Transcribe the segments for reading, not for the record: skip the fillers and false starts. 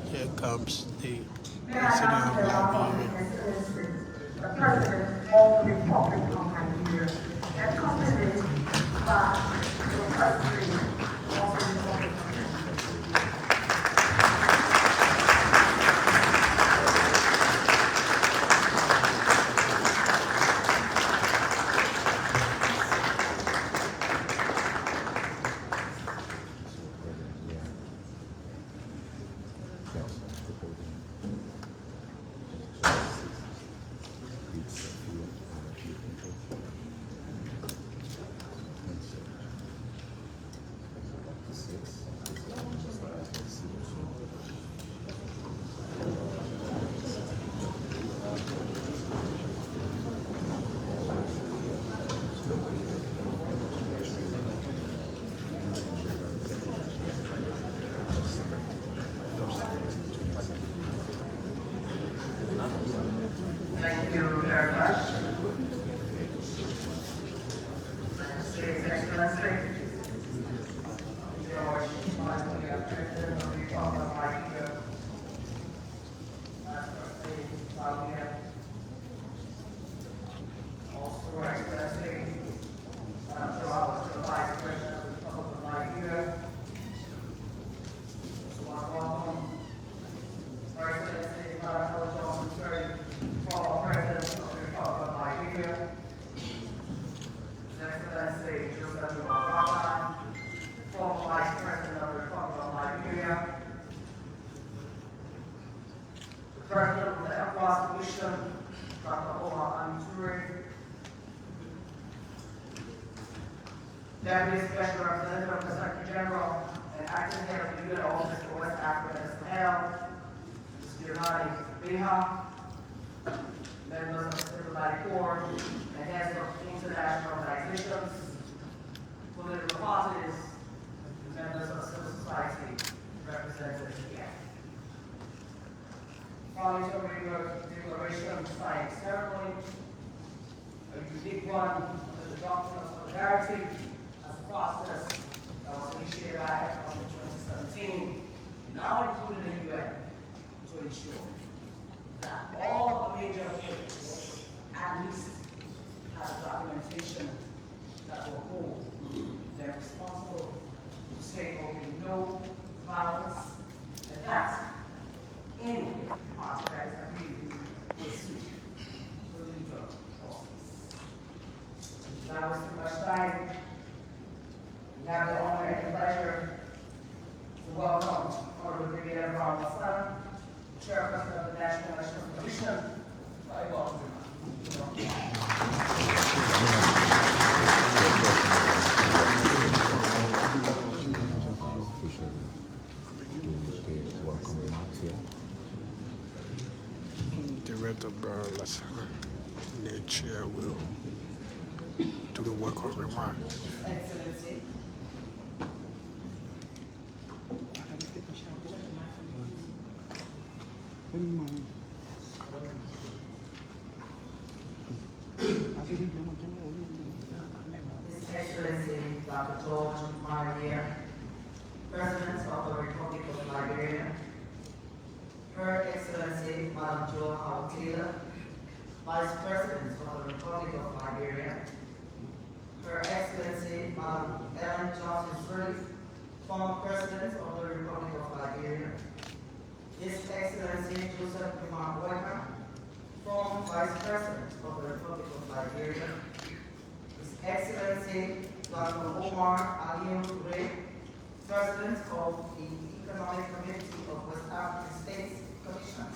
Here comes the president of Liberia. The president of the Republic of Nigeria, accompanied by the president of the Republic. Thank you very much. His Excellency, George President of the Republic of Nigeria, also Excellency, the Vice President of the Republic of Nigeria, welcome. Her Excellency, Madam Johnson, former President of the Republic of Nigeria, His Excellency Joseph Obama, former Vice President of the Republic of Nigeria, the President of the ECOWAS Commission, Dr. Omar Antoure, Deputy Special Representative of the Secretary General and Acting Head of the UN Office for West Africa and Sahel, Mr. Giovanni Beha, members of the Civil Society Corps, and heads of international organizations, political parties, members of civil society represented here. Farmington Declaration signing ceremony, a unique one under the doctrine of solidarity as a process that was initiated by ECOWAS in 2017, now included in the UN, to ensure that all the major players at least have documentation that will hold them responsible to say there will be no violence, and that any party that is agreed will seek to leave office. Now is too much time. We have the honor and the pleasure to welcome Honorable Brigadier Brown Son, Chairperson of the National Election Commission. I welcome you. workers' remarks. Excellency, His Excellency Dr. George Margibi, President of the Republic of Liberia, Her Excellency Madam Jo Howard Taylor, Vice President of the Republic of Liberia, Her Excellency Madam Ellen Johnson Sirleaf, former President of the Republic of Liberia, His Excellency Joseph Kumar Boyka, former Vice President of the Republic of Liberia, His Excellency Dr. Omar Aliyu Toure, President of the Economic Committee of West African States Commission,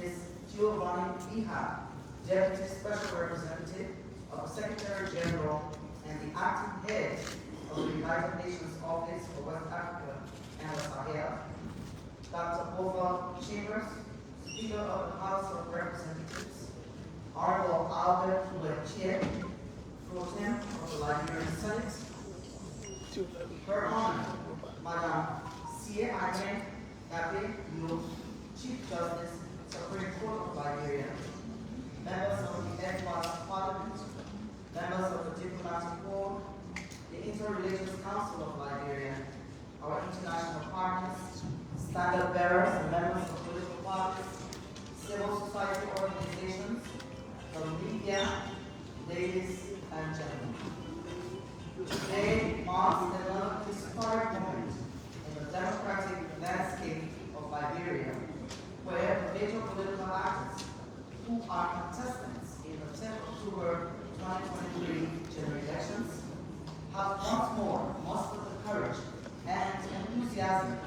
Ms. Giovanni Iha, Deputy Special Representative of the Secretary General and the acting head of the United Nations Office for West Africa and the Sahel, Dr. Bova Chambers, Speaker of the House of Representatives, Honorable Albert Lechie, Pro-Tem of the Liberian Senate, Her Honor, Madame Sie Agnes Abe Yu, Chief Justice, Supreme Court of Liberia, members of the ECOWAS Parliament, members of the Diplomatic Corps, the Interreligious Council of Liberia, our international partners, standard bearers and members of political parties, civil society organizations, the media, ladies and gentlemen. Today marks another historic moment in the democratic landscape of Liberia, where the major political actors who are contestants in the 10th October 2023 general elections have once more mustered the courage and enthusiasm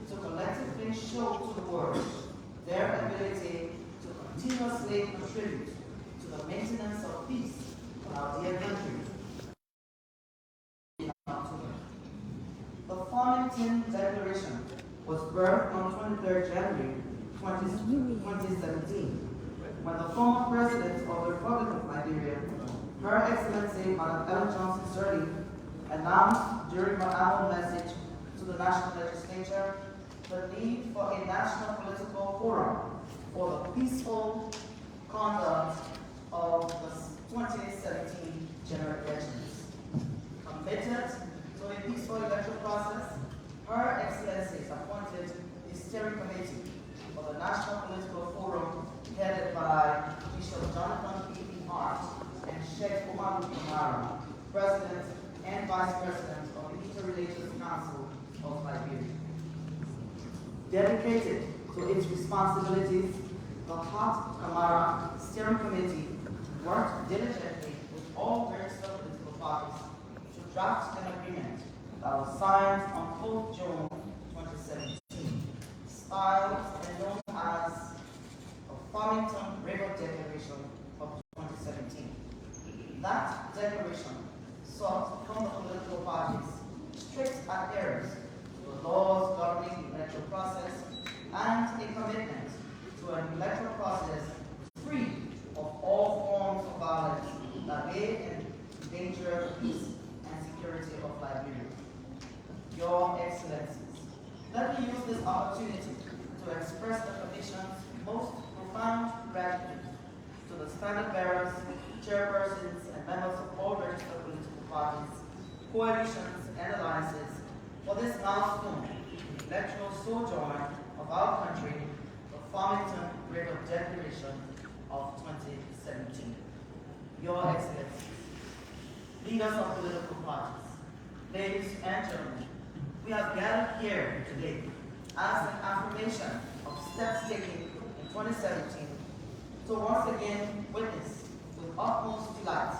to collectively show to the world their ability to continuously contribute to the maintenance of peace in our dear country. The Farmington Declaration was birthed on 23rd January 2017, when the former President of the Republic of Liberia, Her Excellency Madam Ellen Johnson Sirleaf, announced during her annual message to the National Legislature the need for a national political forum for the peaceful conduct of the 2017 general elections. Committed to a peaceful electoral process, Her Excellency appointed a steering committee for the National Political Forum headed by Bishop Jonathan P. Hart and Sheikh Umar Kamara, President and Vice President of the Interreligious Council of Liberia. Dedicated to its responsibilities, the Hart Kamara Steering Committee worked diligently with all various political parties to draft an agreement that was signed on 4th June 2017, styled and known as the Farmington River Declaration of 2017. That declaration sought from the political parties strict adherence to the laws governing the electoral process and a commitment to an electoral process free of all forms of violence that may endanger the peace and security of Liberia. Your Excellencies, let me use this opportunity to express the Commission's most profound gratitude to the standard bearers, chairpersons, and members of all registered political parties, coalitions, and alliances for this milestone in the electoral sojourn of our country, the Farmington River Declaration of 2017. Your Excellencies, leaders of political parties, ladies and gentlemen, we have gathered here today as an affirmation of steps taken in 2017 to once again witness with utmost delight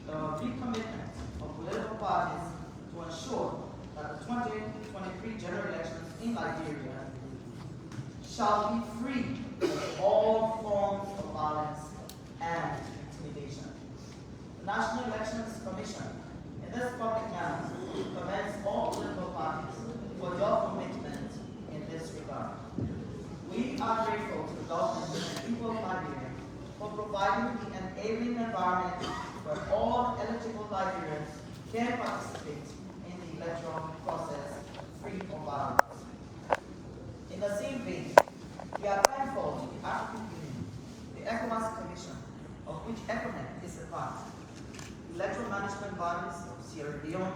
the recommitment of political parties to ensure that the 2023 general elections in Liberia shall be free of all forms of violence and intimidation. The National Elections Commission, in this public manner, commends all political parties for your commitment in this regard. We are grateful to the government and people of Liberia for providing the enabling environment where all eligible Liberians can participate in the electoral process free of violence. In the same vein, we are thankful to the African Union, the ECOWAS Commission, of which ECONET is a part, electoral management bodies of Sierra Leone,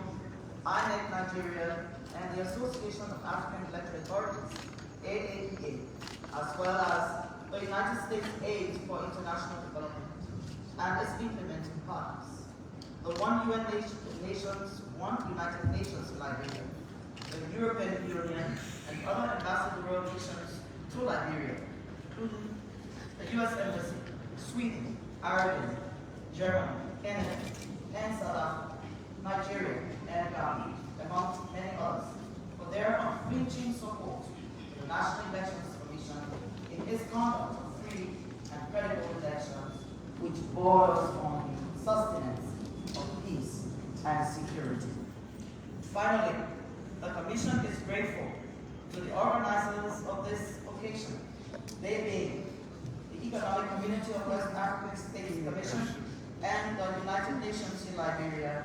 INEC Nigeria, and the Association of African Electoral Authorities, AAEA, as well as the United States Aid for International Development and its implementing partners, the One UN Nations, One United Nations in Liberia, the European Union, and other ambassadorial missions to Liberia, including the U.S. Embassy, Sweden, Ireland, Germany, Canada, and South Africa, Nigeria, and Ghana, amongst many others, for their unflinching support to the National Elections Commission in its conduct of free and credible elections, which borders on the sustenance of peace and security. Finally, the Commission is grateful to the organizers of this occasion, they being the Economic Community of West African States Commission and the United Nations in Liberia,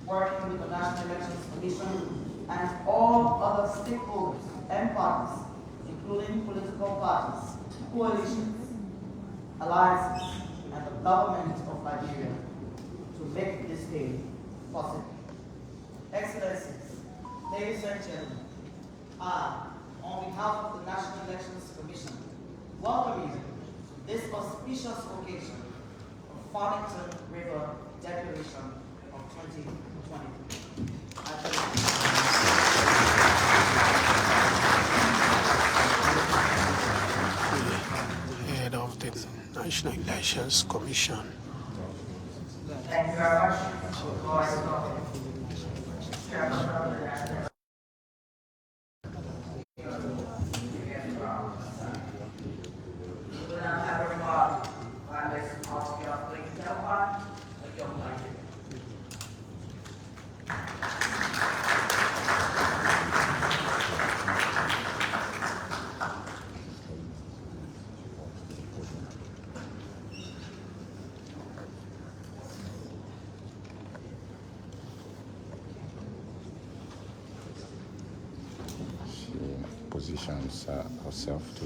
working with the National Elections Commission and all other stakeholders and partners, including political parties, coalitions, alliances, and the government of Liberia, to make this day possible. Excellencies, ladies and gentlemen, I, on behalf of the National Elections Commission, welcome you to this auspicious occasion of Farmington River Declaration of 2020. I thank The head of the National Elections Commission. Thank you very much. Floor is open. Chairman of the National we now have a remark by Ms. Oscar Telford, a young lady. Positions herself to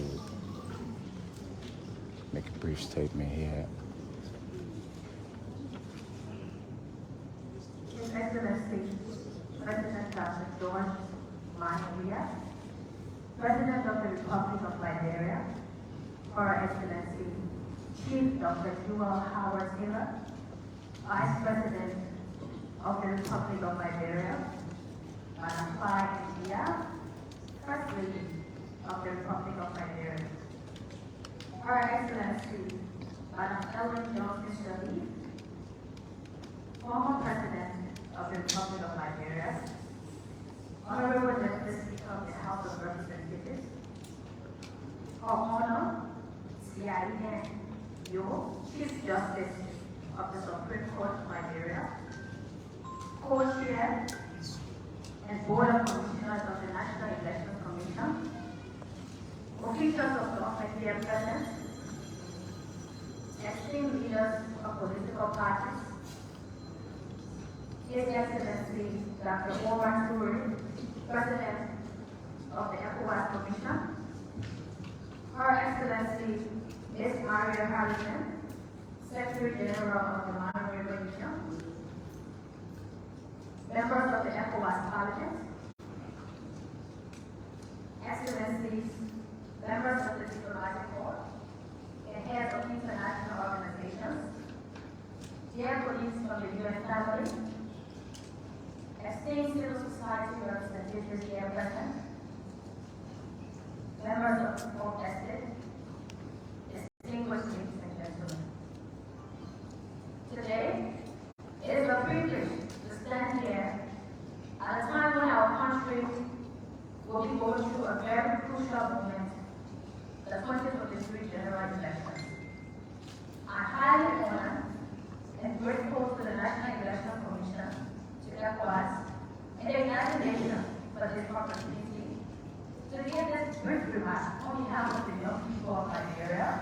make a brief statement here. His Excellency, President Dr. George Margibi, President of the Republic of Liberia, Her Excellency, Chief Dr. Jewel Howard Taylor, Vice President of the Republic of Liberia, Madam Clyde India, First Lady of the Republic of Liberia, Her Excellency, Madam Ellen Jones Shirley, former President of the Republic of Liberia, Honorable Deputy Speaker of the House of Representatives, Her Honor, C.I.N. Yo, Chief Justice of the Supreme Court of Liberia, Co-Chair and Board of Commissioners of the National Elections Commission, officials of government here present, esteemed leaders of political parties, His Excellency Dr. Omar Suri, President of the ECOWAS Commission, Her Excellency Ms. Maria Harrison, Secretary General of the Margibi Region, members of the ECOWAS Parliament, Excellencies, members of the Diplomatic Corps, and heads of international organizations, dear colleagues from the UN family, esteemed civil society representatives here present, members of the Fourth Estate, distinguished ladies and gentlemen. Today, it is a privilege to stand here at a time when our country will be going through a very crucial moment, the 2023 general elections. I highly honor and grateful to the National Election Commission, to ECOWAS, and the United Nations for this opportunity to give this brief remark on behalf of the young people of Liberia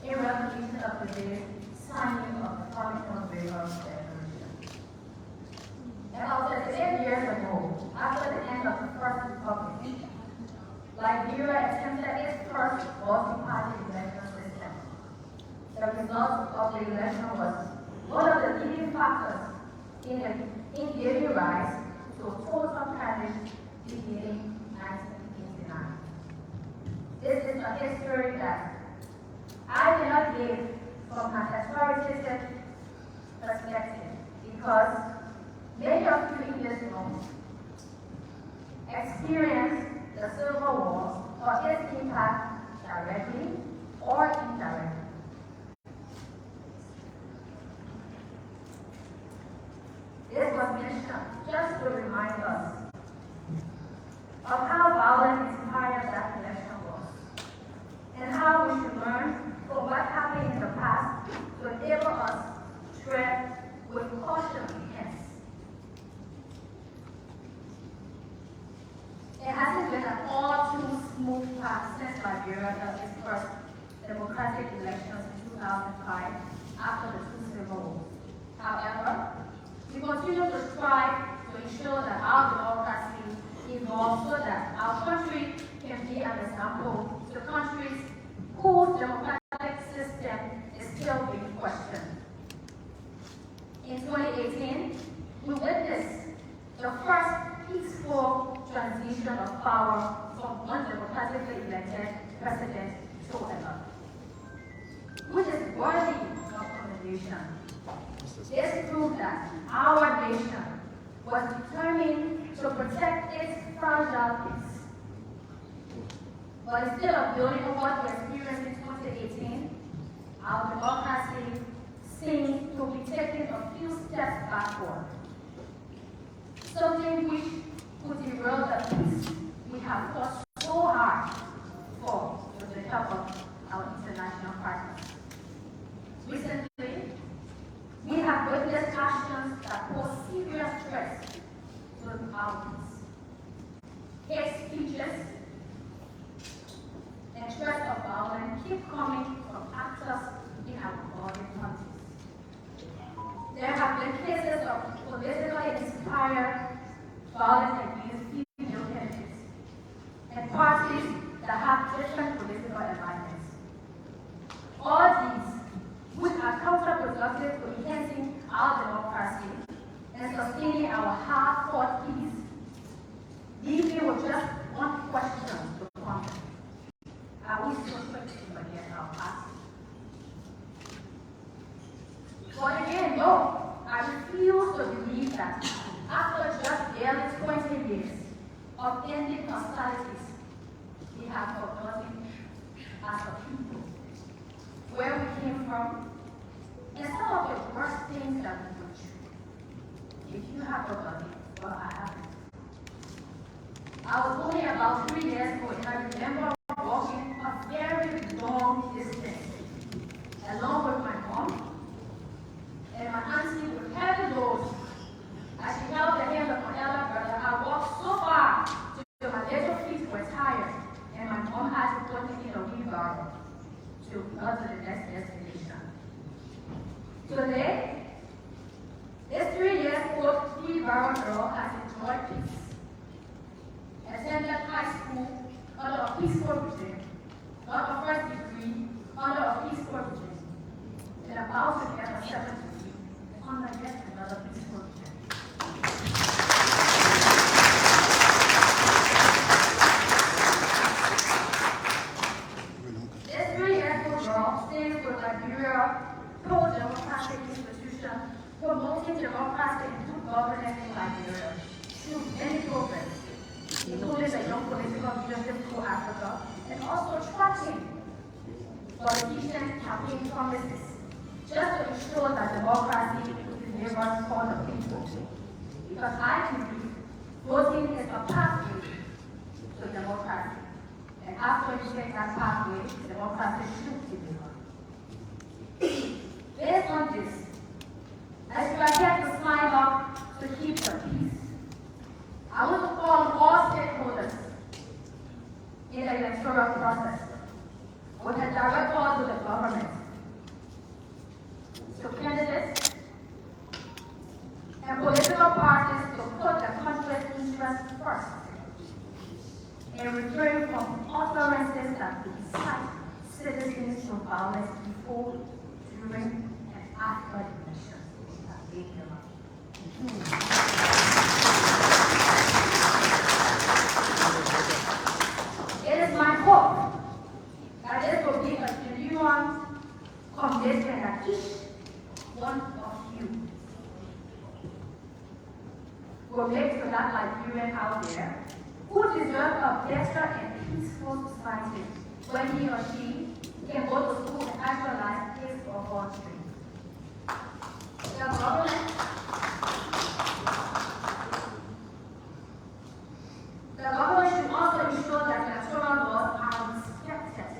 in recognition of today's signing of the Farmington River Declaration. Nigeria attempted its first multi-party election system. The result of the election was one of the leading factors in giving rise to total panic beginning 1989. This is a history that I cannot give from an authoritative perspective because many of you in this room experienced the Civil War or its impact directly or indirectly. This was mentioned just to remind us of how violent and inspired that election was, and how we should learn from what happened in the past to enable us to tread with caution hence. It hasn't been an all too smooth path since Liberia held its first democratic elections in 2005 after the two civil wars. However, we continue to strive to ensure that our democracy evolves so that our country can be an example to countries whose democratic system is still being questioned. In 2018, we witnessed the first peaceful transition of power from one democratically elected president to another, which is worthy of commendation. This proved that our nation was determined to protect its fragile peace. But instead of building on what we experienced in 2018, our democracy seems to be taking a few steps backward, something which could derail the peace we have fought so hard for with the help of our international partners. Recently, we have witnessed actions that pose serious threats to our peace. Hate speeches and threats of violence keep coming from actors in our body countries. There have been cases of politically inspired violence against female candidates and parties that have different political alignments. All these, which are counterproductive to enhancing our democracy and sustaining our hard-fought peace, leave me with just one question to ponder. Are we still quick to forget our past? But again, no, I refuse to believe that after just barely 20 years of ending hostilities, we have forgotten as a people where we came from and some of the worst things that we went through. If you have forgotten, well, I haven't. I was only about 3 years old and I remember walking a very long distance along with my mom and my auntie with heavy loads. As she held the hand of my elder brother, I walked so far till my little feet were tired and my mom had to put me in a wheelbarrow to go to the next destination. Today, this 3-year-old wheelbarrow girl has enjoyed peace, attended high school under a peaceful regime, got a first degree under a peaceful regime, and about to get a second degree under yet another peaceful regime. This 3-year-old girl stays with Liberia pro-democratic institution promoting democracy and good governance in Liberia through many programs, including the Young Political Leadership through Africa, and also tracking politician campaign promises, just to ensure that democracy is delivered for the people. Because I believe voting is a pathway to democracy. And after you take that pathway, democracy should deliver. Based on this, as you are here to sign up to keep the peace, I want to call on all stakeholders in the electoral process with a direct call to the government, to candidates, and political parties to put the country's interests first and refrain from utterances that could incite citizens to violence before, during, and after elections. Thank you. It is my hope that this will be a genuine commitment that each one of you will make to that Liberian out there who deserve a better and peaceful society when he or she can go to school and actualize his or her dreams. The government should also ensure that electoral laws are respected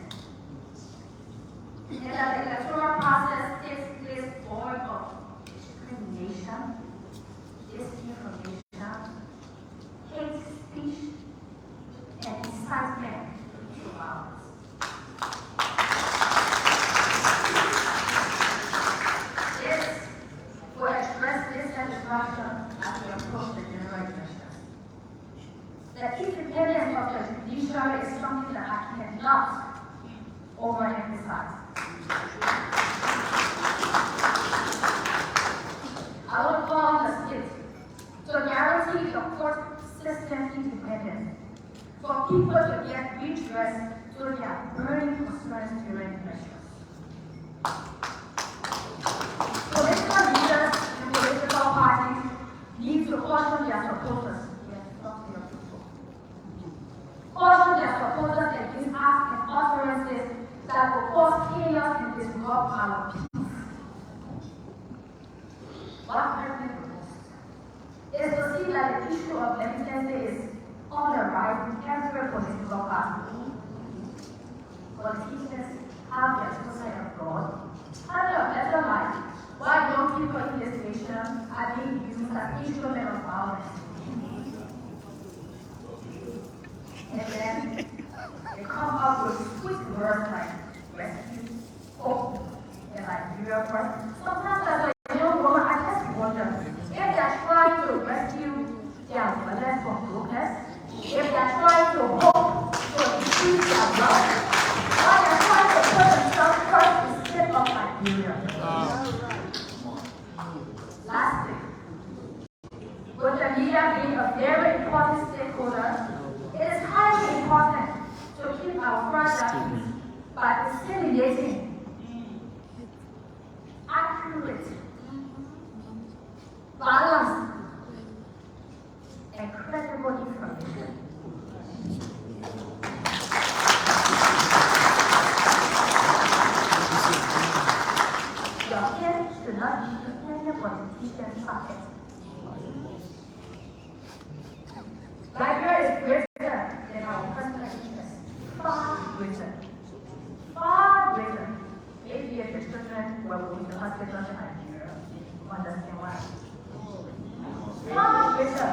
and that the electoral process takes place void of discrimination, disinformation, hate speech, and incitement to violence. This will address this satisfaction as we approach the general elections. The independence of the judiciary is something that I cannot overemphasize. I will call on the state to guarantee the court system independence for people to get redress to their burning concerns during elections. Political leaders and political parties need to caution their supporters. Caution their supporters against acts and utterances that will cause chaos and disrupt our peace. What hurts me the most is to see that the issue of legitimacy is on the rise in every political party. Politicians have their children abroad, have a better life, while young people in this nation are being used as instruments of violence. And then they come up with sweet words like rescue, hope, and Liberia first. Sometimes as a young woman, I just wonder if they're trying to rescue their brothers from brokenness, if they're trying to hope to increase their wealth, or they're trying to put themselves first instead of Liberia. Lastly, with the media being a very important stakeholder, it is highly important to keep our fragile peace by disseminating accurate, balanced, and credible information. Your pen should not be any politician's pocket. Liberia is greater than our personal interests. Far greater. Far greater. Maybe if your children were going to hospitals in Nigeria, you understand why. Far greater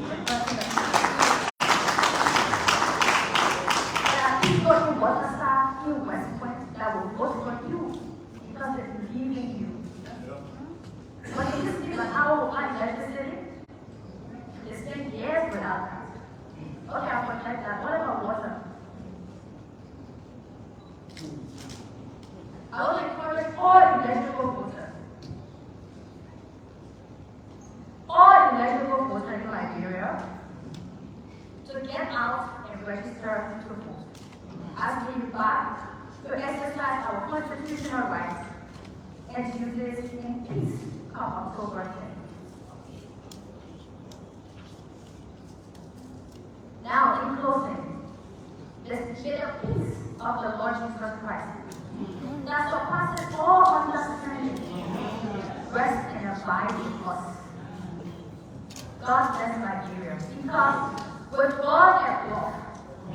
than personal interests. There are people in Waterside, in West Point, that will vote for you because they believe in you. When you speak on how I legislated, you spend years without that. Okay, I'll protect that. What about water? I will encourage all eligible voters. All eligible voters in Liberia to get out and register to vote. As we back to exercise our constitutional rights and to do this in peace come October 10th. Now, in closing, let's get a piece of the Lord Jesus Christ that surpasses all understanding, rest and abide in us. God bless Nigeria, because with God at work,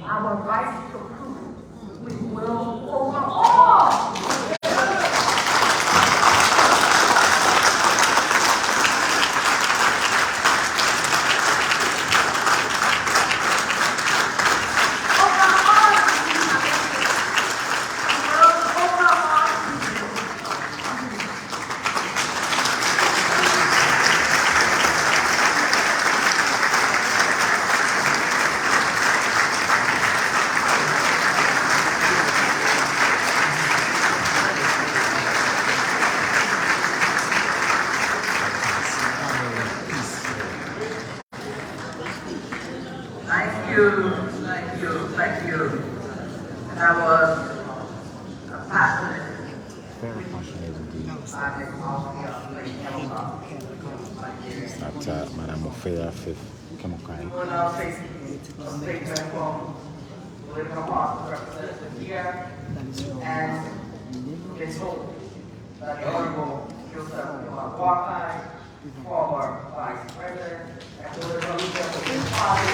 our rights to prove, we will overall. Thank you. And I was passionate. Very passionate indeed. Madame Ofea Fifth Kemokai. We're now facing a statement from political party representative here, and it's hoped that the Honorable Joseph Walker, former Vice President, and political leader of his party,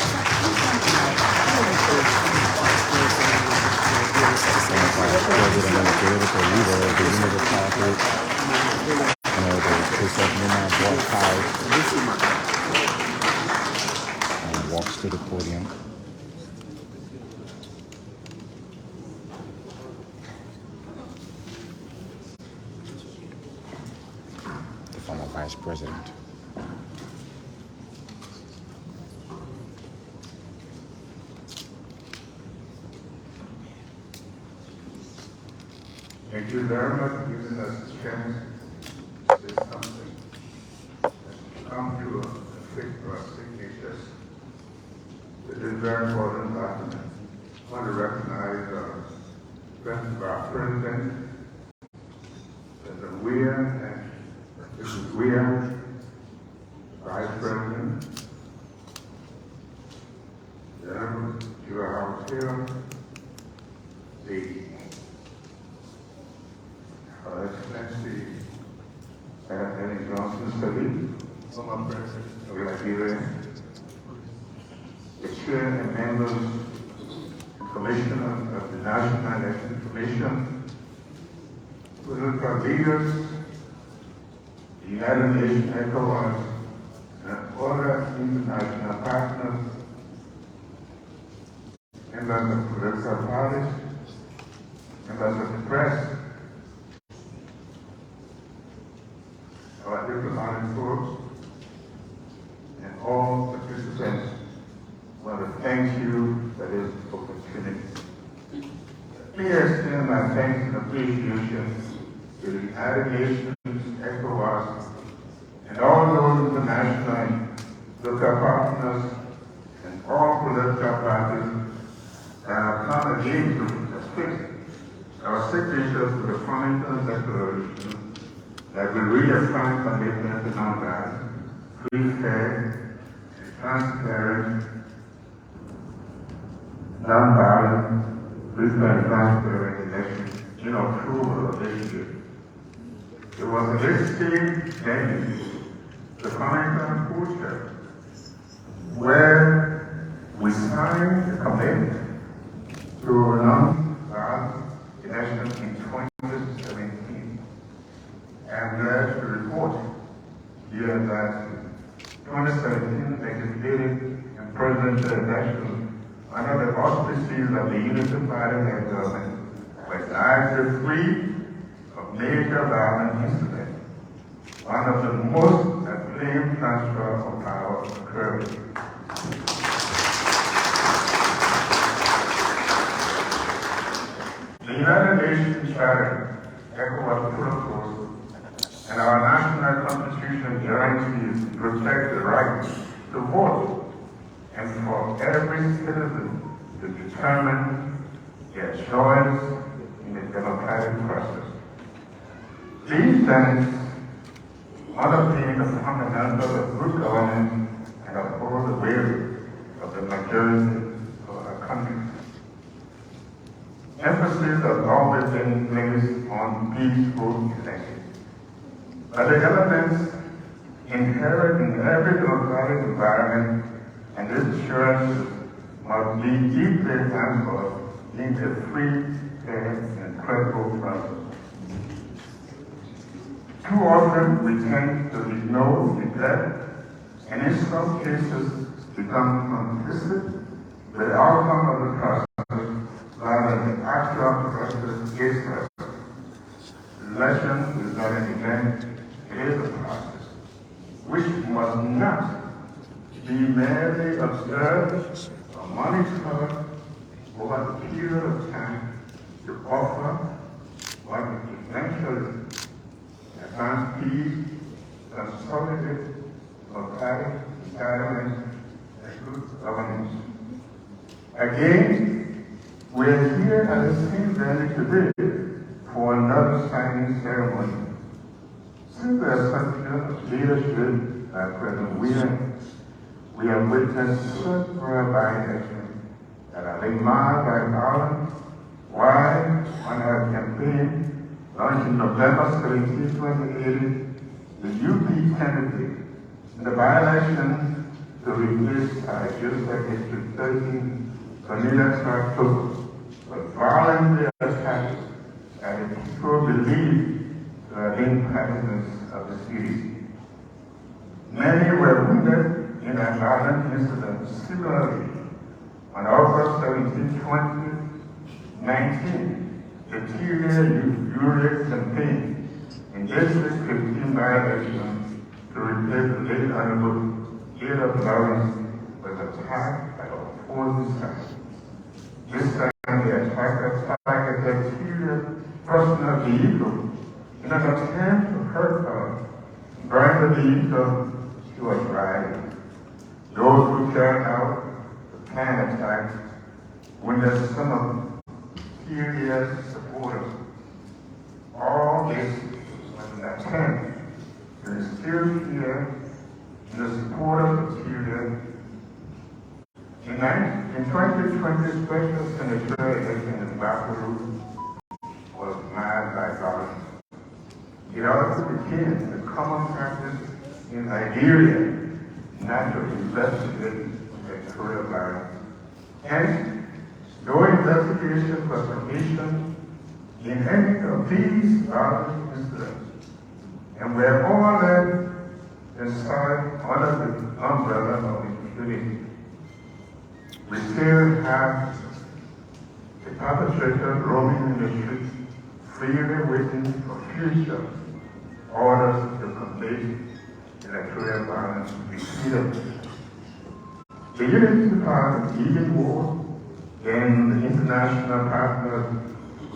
President and political leader of the Unity Party, the case of Nina and walks to the podium. The former Vice President. Thank you very much for giving us a chance to say something. Come to a quick or signatures. It is very important document. I want to recognize our President, President Weir, and Mrs. Weir, Vice President, the Honorable House Hill, the Excellency Anthony Johnson Salute, former President of Liberia, the Chair and members and Commissioner of the National Election Commission, political leaders, the United Nations ECOWAS, and other international partners, members of political parties, members of the press, our diplomatic corps, and all participants. I want to thank you for this opportunity. Let me extend my thanks and appreciation to the United Nations, ECOWAS, and all those international local partners and all political parties that have come again to assist our signatures to the Farmington Declaration that will reaffirm commitment to non-violence, free, fair, and transparent, non-violent, free, fair, and transparent elections in October of this year. It was in this same venue, the Farmington Culture, where we signed a commitment to non-violent elections in 2017. I'm glad to report here that 2017 legislative and presidential elections under the auspices of the Unity Party led government were largely free of major violent incidents. One of the most acclaimed transfer of power occurred. The United Nations Charter, ECOWAS protocols, and our national constitution guarantees to protect the right to vote and for every citizen to determine their choice in the democratic process. These tenets underpin the fundamentals of good governance and uphold the will of the majority of our country. Emphasis has always been placed on peaceful elections. But the elements inherent in every democratic environment and this assurance must be deeply anchored in a free, fair, and credible process. Too often we tend to ignore, neglect, and in some cases become complicit with the outcome of the process rather than the actual process itself. Election is not an event. It is a process which must not be merely observed or monitored over a period of time to offer what eventually advance peace, consolidate democratic entitlement, and good governance. Again, we are here at the same venue today for another signing ceremony. Since the assumption of leadership by President Williams, we have witnessed several by-elections that have been marred by violence. Why, on our campaign launched in November 17, 2018, the UP candidate in the by-election to replace our Joseph District 13 Cornelia Clark was violently attacked and the people believed to have been partisans of the city. Many were wounded in a violent incident. Similarly, on August 17, 2019, the Tyria campaign in District 15 by-election to replace the late Honorable Caleb Lawrence was attacked by opposing sides. This time the attacker targeted Tyria's personal vehicle in an attempt to hurt her, burn the vehicle she was riding. Those who carried out the planned attack wounded some of Tyria's supporters. All this was an attempt to instill fear in the supporters of Tyria. In 2020, special senatorial election in Baton was marred by violence. It also became a common practice in Nigeria not to investigate electoral violence. Hence, no investigation was commissioned in any of these violent incidents, and we are all led inside under the umbrella of impunity. We still have the perpetrator roaming in the streets, freely waiting for future orders to complete electoral violence repeatedly. The unity part is even more than the international partners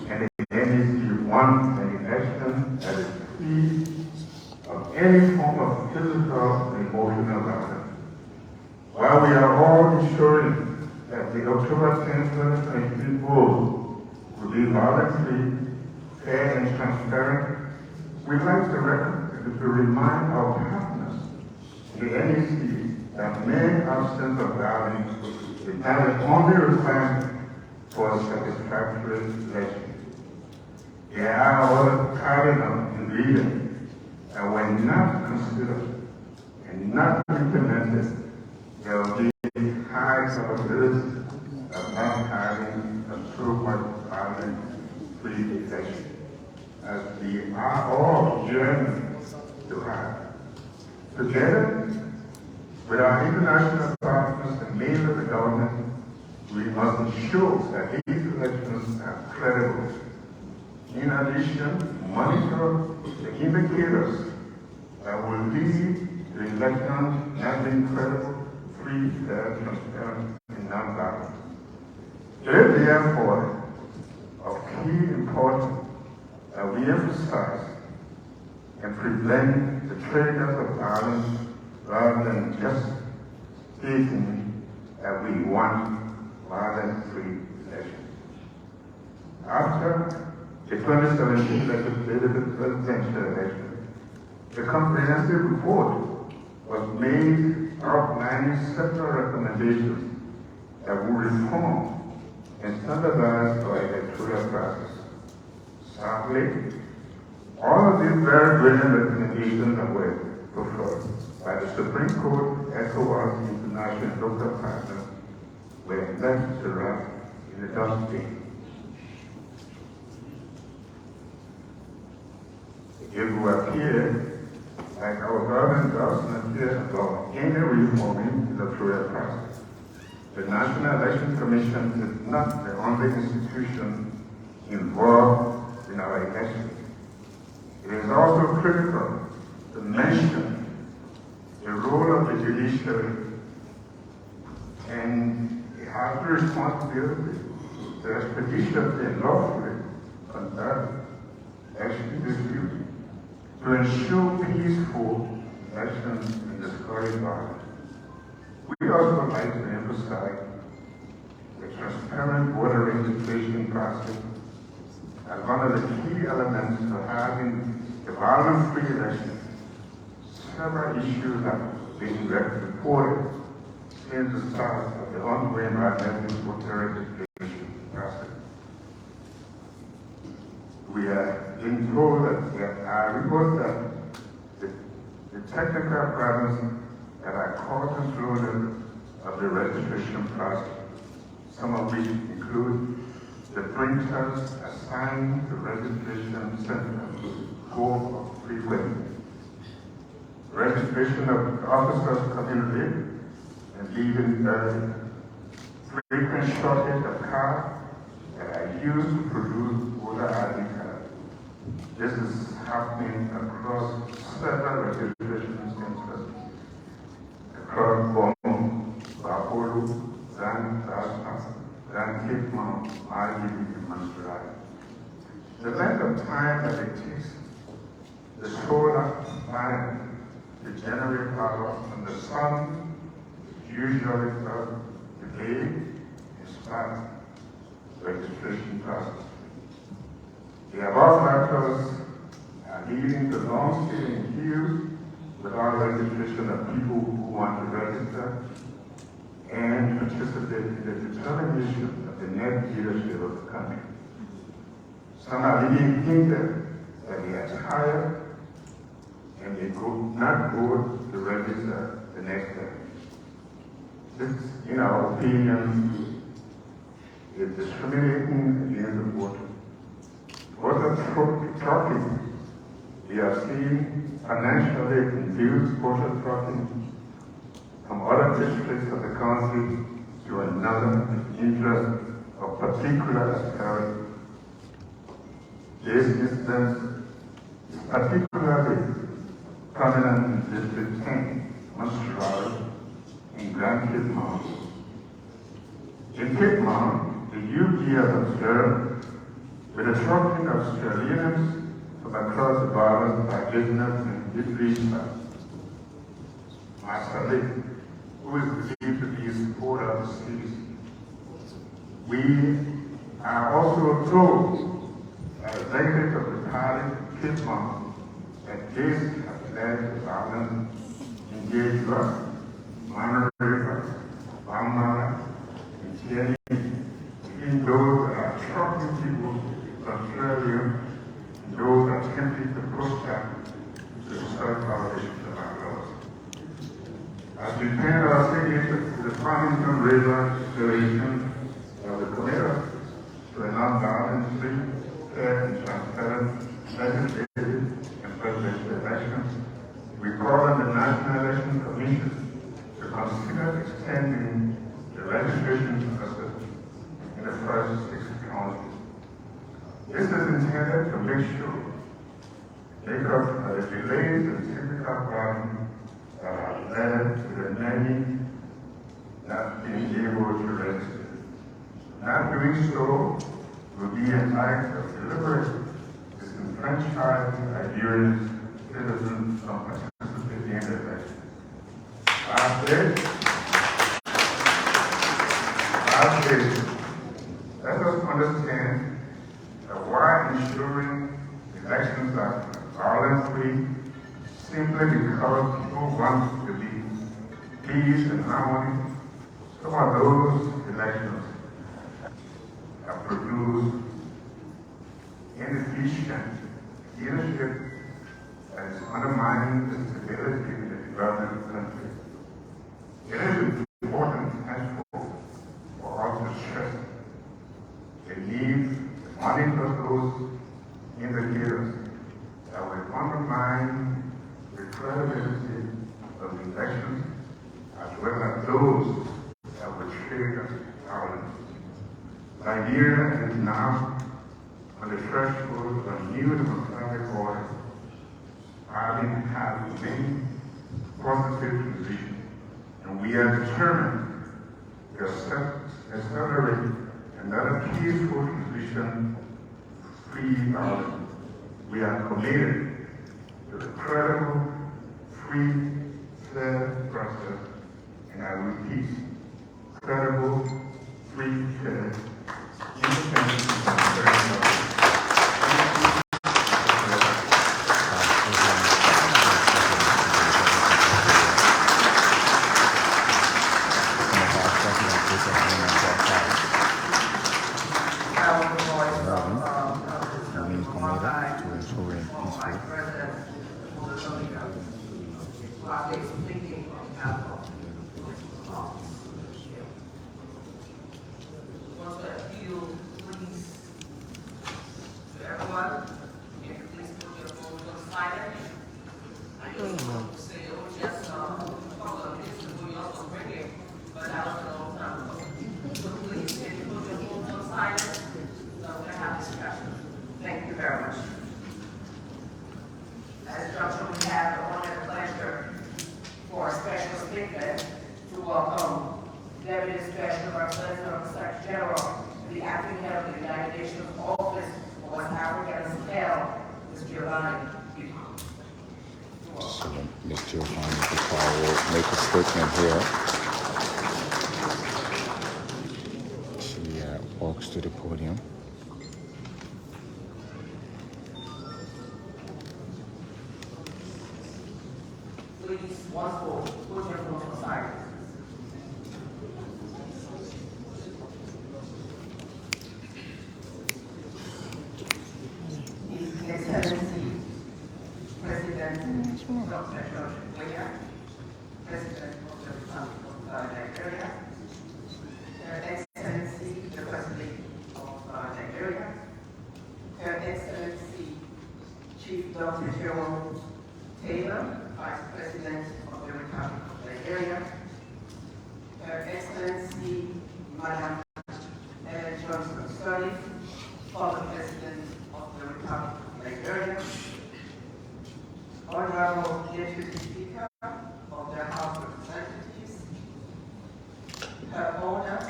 and the NEC want an election that is free of any form of physical or emotional violence. While we are all ensuring that the October 10, 2023 vote will be violence-free, fair, and transparent, we'd like to remind our partners in the NEC that mere absence of violence is not the only requirement for a satisfactory election. There are other cardinal ingredients that when not considered and not implemented, there will be high probability of not having a so-called violent-free election, as we are all yearning to have. Together with our international partners and members of the government, we must ensure that these elections are credible. In addition, monitor the indicators that will lead to elections not being credible, free, fair, transparent, and non-violent. It is therefore of key importance that we emphasize and prevent the triggers of violence rather than just stating that we want violence-free elections. After the 2017 legislative presidential election, the comprehensive report was made outlining several recommendations that will reform and standardize our electoral process. Sadly, all of these very brilliant recommendations were preferred by the Supreme Court, ECOWAS, international and local partners, were left to rot in the dustbin. If we appear like our government doesn't appear about any reforming the electoral process, the National Election Commission is not the only institution involved in our elections. It is also critical to mention the role of the judiciary, and it has the responsibility to expeditiously and lawfully conduct election disputes to ensure peaceful elections and discourage violence. We also like to emphasize the transparent voter registration process as one of the key elements of having a violence-free election. Several issues have been reported since the start of the ongoing violence voter registration process. We have been told that our report that the technical problems that are causing slowness of the registration process, some of which include the printers assigned to registration centers go frequent, registration of officers coming late and leaving early, frequent shortage of cards that are used to produce voter ID cards. This is happening across several registration centers across Bomo, Bapolo, Cape Mount, Margibi, and Manchester. The length of time that it takes the solar panel to generate power from the sun usually does delay and start registration process. The above factors are leading to long sitting queues without registration of people who want to register and participate in the determination of the net leadership of the country. Some are leaving hindered that they are tired and they could not vote to register the next day. This, in our opinion, is discriminating against the voter. Voter trucking, we have seen financially confused voter trucking from other districts of the country to another interest of particular aspirant. This instance is particularly prominent in District 10, Montreal, in Grand Cape Mount. In Cape Mount, the UP has observed with the trucking of Australians from across the borders by business and business Master who is believed to be a supporter of the cities. We are also told as executive of the party, Cape Mount, that this has led to violence engaged us, Monterey, Bama, and Tierney, between those that are trucking people from Australia and those attempting to push them to the violations of our laws. As we pay our signature to the Farmington River Declaration of the commitment to a non-violent, free, fair, and transparent legislative and presidential elections, we call on the National Election Commission to consider extending the registration process in the first 6 counties. This is intended to make up for the delays and technical problems that have led to the many not being able to register. Not doing so will be an act of deliberate disenfranchising Nigerian citizens from participating in the election. Lastly, let us understand that while ensuring elections are violence-free, simply because people want to be peace and harmony, some of those elections have produced inefficient leadership that is undermining the stability in the development of the country. It is important, henceforth, for us to stress the need to monitor those indicators that will undermine the credibility of the elections, as well as those that will trigger violence. Nigeria is now on the threshold of a new democratic order, having had many positive transitions, and we are determined to accelerate another peaceful transition free Ireland. We are committed to the credible, free, fair process, and I repeat, credible, free, fair, independent, and transparent. Thank you very much. As instruction, we have the honor and pleasure for a special statement to welcome Deputy Special Representative of the Secretary General, the acting head of the United Nations Office for West Africa and Sahel, Ms. Giovanni. So Ms. Giovanni will make a statement here. She walks to the podium. Please, once more, put your phones on silent. His Excellency, President Dr. George Weah, President of the Republic of Nigeria, Her Excellency, the President of Nigeria, Her Excellency, Chief Dr. Jerome Taylor, Vice President of the Republic of Nigeria, Her Excellency, Madam Ellen Johnson Sirleaf, former President of the Republic of Nigeria, Honorable Deputy Speaker of the House of Representatives, Her Honor,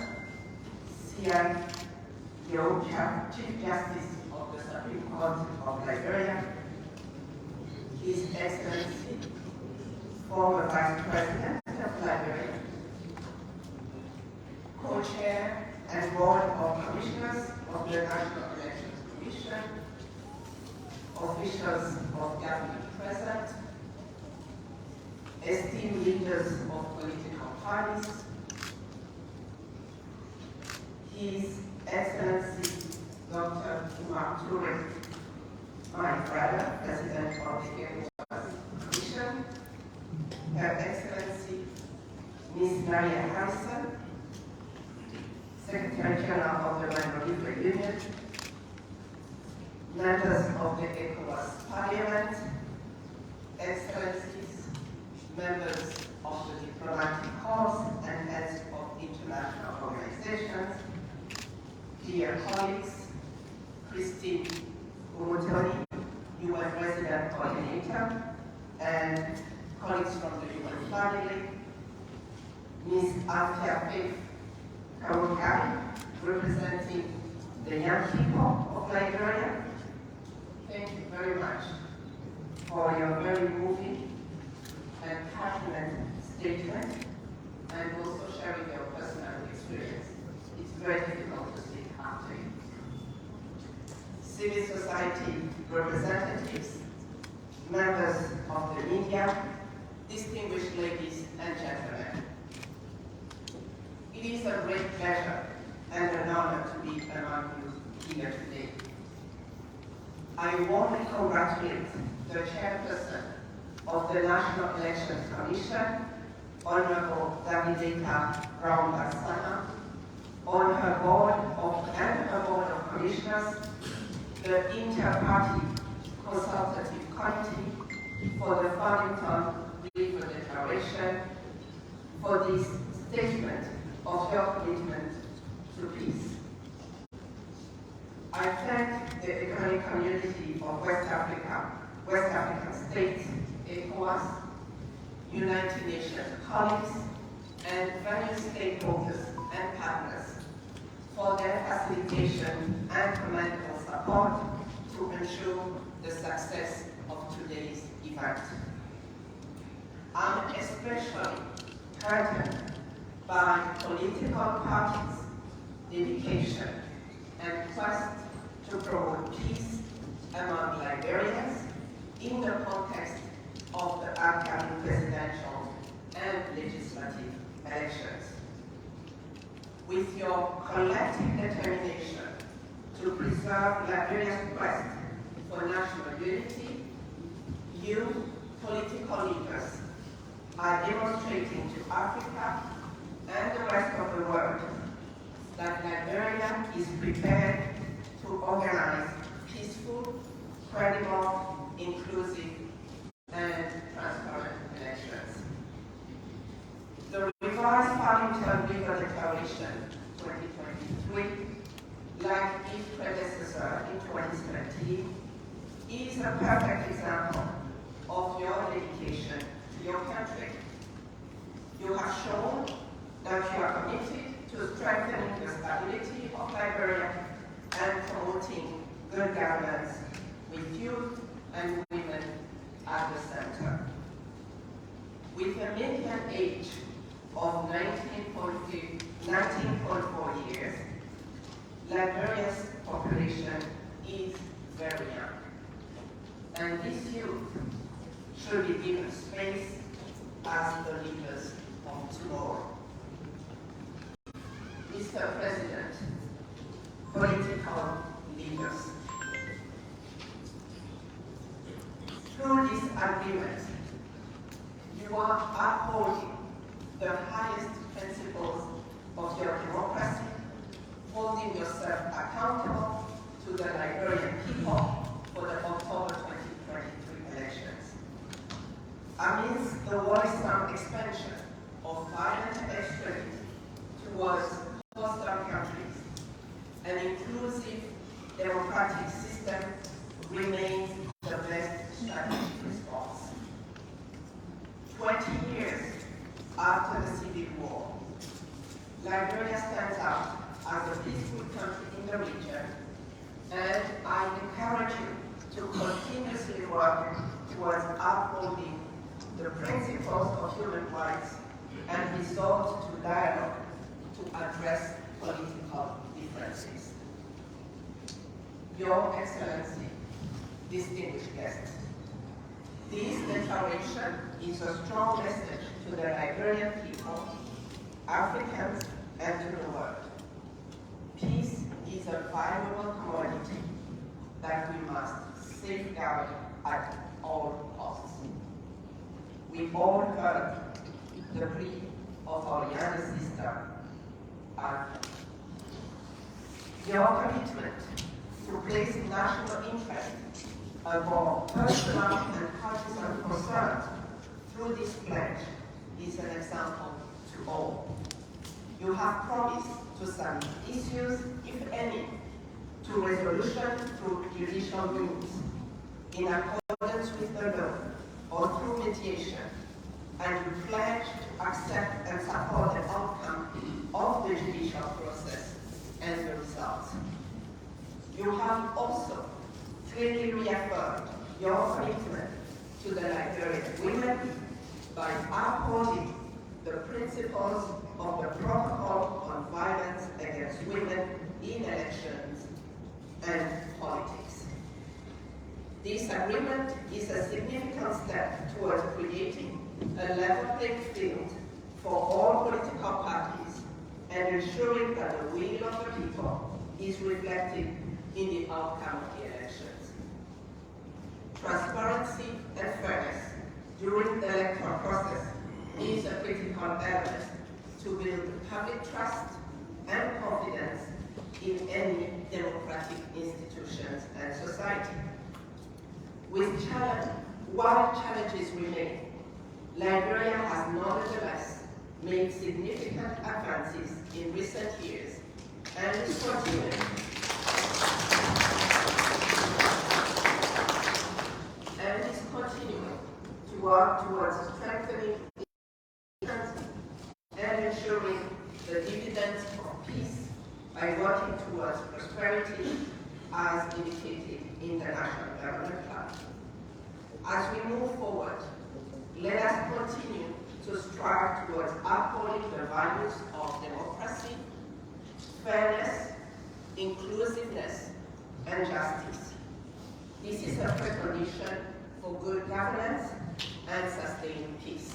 Sian Yocha, Chief Justice of the Supreme Court of Nigeria, His Excellency, former Vice President of Liberia, Co-Chair and Board of Commissioners of the National Election Commission, officials of government present, esteemed leaders of political parties, His Excellency Dr. Umar Toure, my brother, President of the Electoral Commission, Her Excellency Ms. Maria Harrison, Secretary General of the Margibi Union, members of the ECOWAS Parliament, Excellencies, members of the diplomatic corps and heads of international organizations, dear colleagues, Christine Umutoni, UN Resident Coordinator, and colleagues from the UN family, Ms. Afia Faith Kawukari, representing the young people of Nigeria. Thank you very much for your very moving and passionate statement and also sharing your personal experience. It's very difficult to speak after you. Civil society representatives, members of the media, distinguished ladies and gentlemen. It is a great pleasure and an honor to be among you here today. I warmly congratulate the chairperson of the National Elections Commission, Honorable Davideka Brown-Bassana, on her board of commissioners, the Inter-Party Consultative Committee for the Farmington River Declaration, for this statement of your commitment to peace. I thank the economic community of West African states, ECOWAS, United Nations colleagues, and various stakeholders and partners for their facilitation and commendable support to ensure the success of today's event. I'm especially heartened by political parties dedication, and quest to promote peace among Liberians in the context of the upcoming presidential and legislative elections. With your collective determination to preserve Liberia's quest for national unity, you, political leaders, are demonstrating to Africa and the rest of the world that Liberia is prepared to organize peaceful, credible, inclusive, and transparent elections. The revised Farmington Legal Declaration 2023, like its predecessor in 2017, is a perfect example of your dedication to your country. You have shown that you are committed to strengthening the stability of Liberia and promoting good governance with youth and women at the center. With a median age of 19.4 years, Liberia's population is very young. And this youth should be given space as the leaders of tomorrow. Mr. President, political leaders, through this agreement, you are upholding the highest principles of your democracy, holding yourself accountable to the Liberian people for the October 2023 elections. Amidst the worrisome expansion of violent extremism towards coastal countries, an inclusive democratic system remains the best strategic response. 20 years after the Civil War, Liberia stands out as a peaceful country in the region, and I encourage you to continuously work towards upholding the principles of human rights and resort to dialogue to address political differences. Your Excellency, distinguished guests, this declaration is a strong message to the Liberian people, Africans, and to the world. Peace is a valuable commodity that we must safeguard at all costs. We all heard the plea of our younger sister, Africa. Your commitment to place national interest above personal and partisan concerns through this pledge is an example to all. You have promised to submit issues, if any, to resolution through judicial means, in accordance with the law or through mediation, and you pledge to accept and support the outcome of the judicial process and the results. You have also clearly reaffirmed your commitment to the Liberian women by upholding the principles of the Protocol on Violence Against Women in Elections and Politics. This agreement is a significant step towards creating a level playing field for all political parties and ensuring that the will of the people is reflected in the outcome of the elections. Transparency and fairness during the electoral process is a critical element to build public trust and confidence in any democratic institutions and society. While challenges remain, Liberia has nonetheless made significant advances in recent years and is continuing to work towards strengthening and ensuring the dividends of peace by working towards prosperity as indicated in the National Development Plan. As we move forward, let us continue to strive towards upholding the values of democracy, fairness, inclusiveness, and justice. This is a precondition for good governance and sustained peace,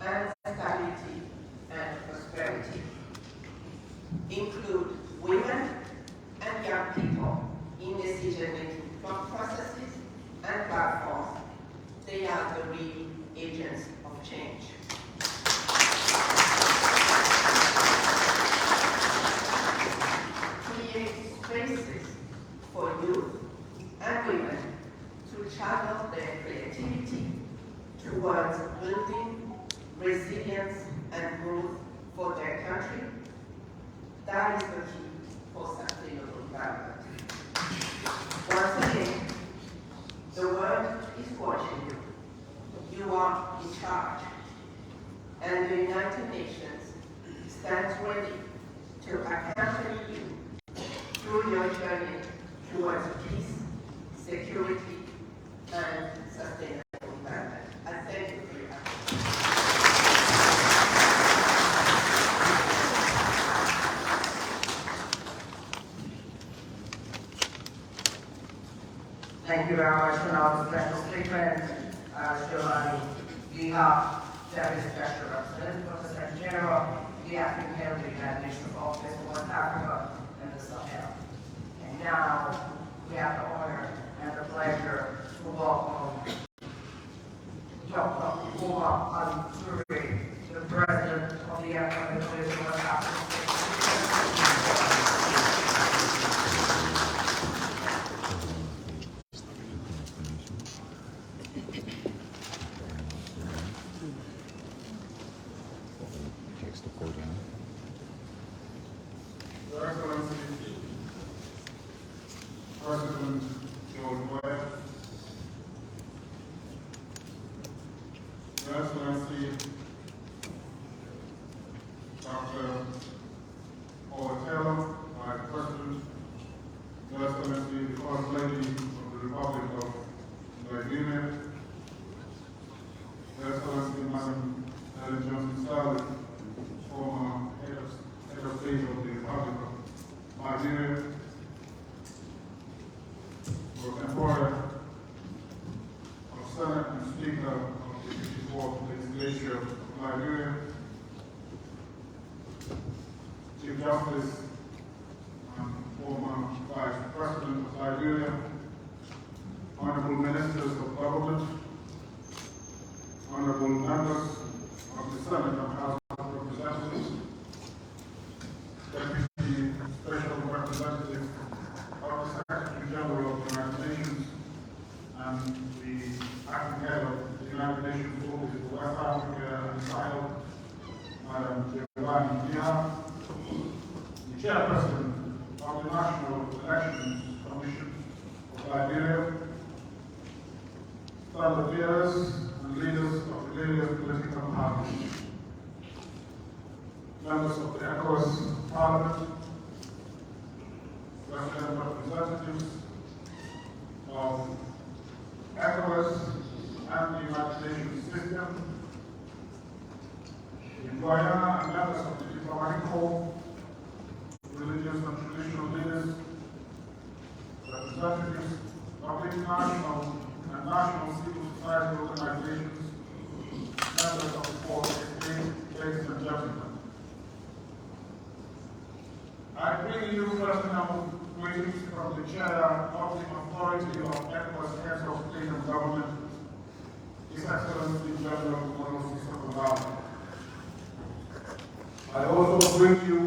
and stability and prosperity. Include women and young people in decision-making processes and platforms. They are the real agents of change. Create spaces for youth and women to channel their creativity towards building resilience and growth for their country. That is the key for sustainable development. Once again, the world is watching you. You are in charge. And the United Nations stands ready to accompany you through your journey towards peace, security, and sustainable development. I thank you for your attention. Thank you very much for our special statement, Giovanni. We have Deputy Special Representative of the Secretary General, the African Head of the United Nations Office for West Africa and the Sahel. And now we have the honor and the pleasure to welcome Dr. Umar Ali-Toure, the President of the African Commission of West Africa. Your Excellency, President George Webb, Your Excellency, Dr. Paula Taylor, Vice President, Your Excellency, the First Lady of the Republic of Liberia, Your Excellency, Madam Ellen Johnson-Sirleaf, former Head of State of the Republic of Nigeria, was employer of Senate and Speaker of the 54th Legislature of Nigeria, Chief Justice and former Vice President of Nigeria, Honorable Ministers of Government, Honorable Members of the Senate and House of Representatives, Deputy Special Representative of the Secretary General of the United Nations and the Acting Head of the United Nations Office for West Africa and Sahel, Madam Giovanni, the Chairperson of the National Elections Commission of Liberia, fellow peers and leaders of the various political parties, members of the ECOWAS Parliament, resident representatives of ECOWAS and the United Nations system, in Guyana and members of the diplomatic corps, religious and traditional leaders, representatives of international and national civil society organizations, members of the Fourth Estate, ladies and gentlemen. I bring you personal greetings from the Chair of the Authority of ECOWAS Heads of State and Government, His Excellency General Moses Sokolala. I also bring you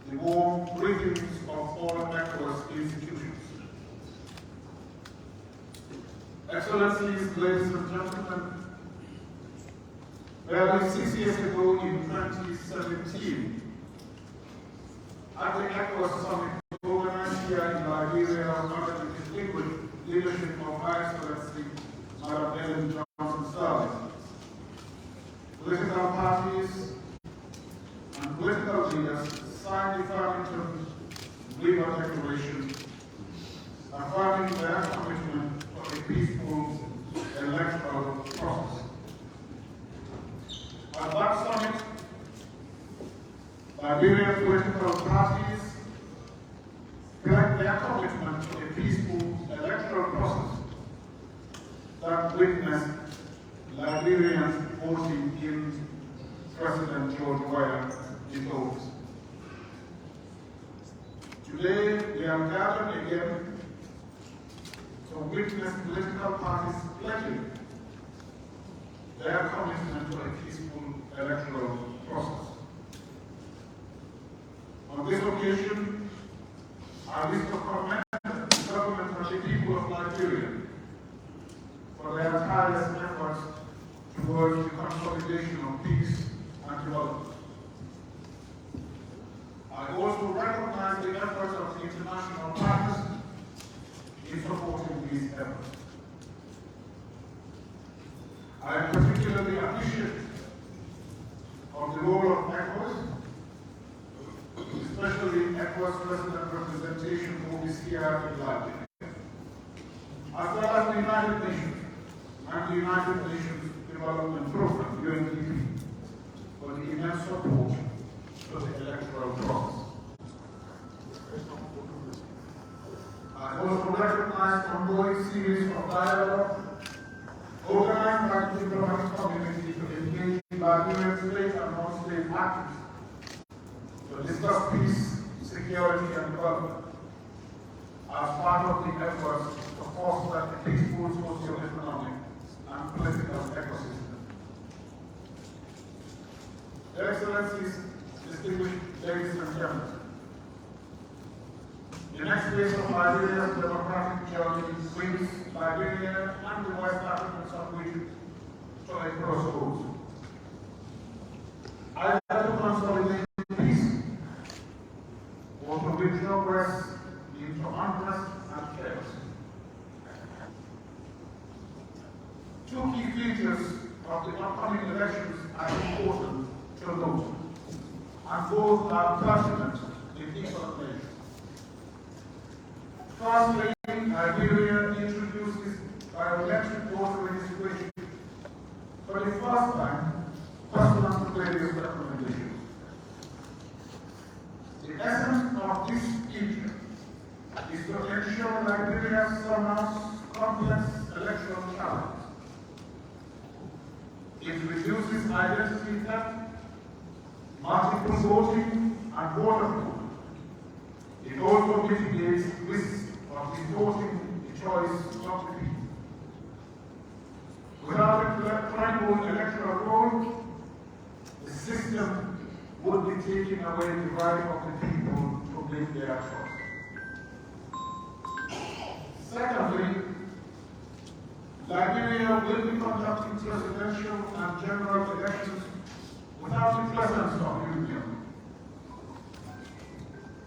the warm greetings of all ECOWAS institutions. Excellencies, ladies and gentlemen, barely 6 years ago in 2017, at the ECOWAS Summit organized here in Liberia under the distinguished leadership of Her Excellency Madam Ellen Johnson-Sirleaf, political parties and political leaders signed the Farmington Declaration, affirming their commitment to a peaceful electoral process. At that summit, Liberian political parties pledge their commitment to a peaceful electoral process that witnessed Liberians voting in President George Weah in office. Today, we are gathered again to witness political parties pledging their commitment to a peaceful electoral process. On this occasion, I wish to commend the government and the people of Nigeria for their tireless efforts towards the consolidation of peace and development. I also recognize the efforts of the international partners in supporting these efforts. I am particularly appreciative of the role of ECOWAS, especially ECOWAS President Representation OBCR in Liberia, as well as the United Nations and the United Nations Development Program, UNDP, for the immense support to the electoral process. I also recognize the ongoing series of dialogue organized by the diplomatic community to engage Liberian state and non-state actors to discuss peace, security, and development as part of the efforts to foster a peaceful socio-economic and political ecosystem. Your Excellencies, distinguished ladies and gentlemen, the next phase of Liberia's democratic journey brings Liberia and the West African sub-region to a crossroads. Either to consolidate peace or to withdraw progress into unrest and chaos. Two key features of the upcoming elections are important to note, and both are pertinent in each of the nations. Firstly, Liberia introduces biometric voter registration for the first time, pursuant to various recommendations. The essence of this feature is to ensure Liberia surmounts complex electoral challenges. It reduces identity theft, multiple voting, and voter fraud. It also mitigates risks of distorting the choice of the people. Without a credible electoral roll, the system would be taking away the right of the people to make their choice. Secondly, Liberia will be conducting presidential and general elections without the presence of union.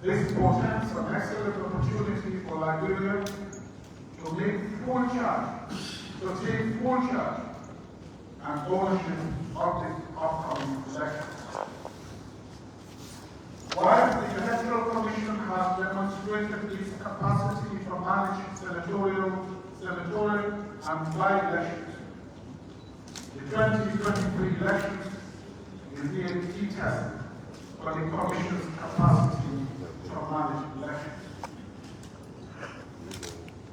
This portends an excellent opportunity for Liberia to make full charge, to take full charge and ownership of the upcoming elections. While the Electoral Commission has demonstrated its capacity to manage senatorial and by-elections, the 2023 elections will be a key test for the Commission's capacity to manage elections.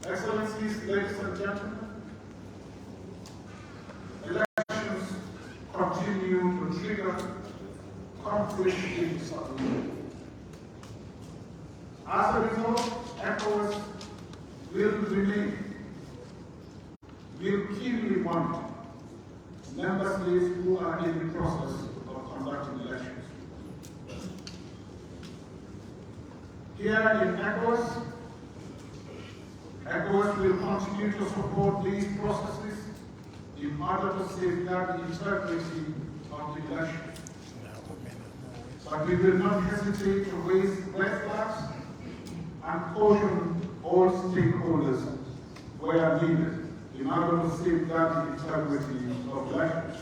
Excellencies, ladies and gentlemen, elections continue to trigger conflict in the sub-region. As a result, ECOWAS will keenly monitor member states who are in the process of conducting elections. Here in ECOWAS will continue to support these processes in order to safeguard the integrity of the elections. But we will not hesitate to raise red flags and caution all stakeholders where needed in order to safeguard the integrity of elections.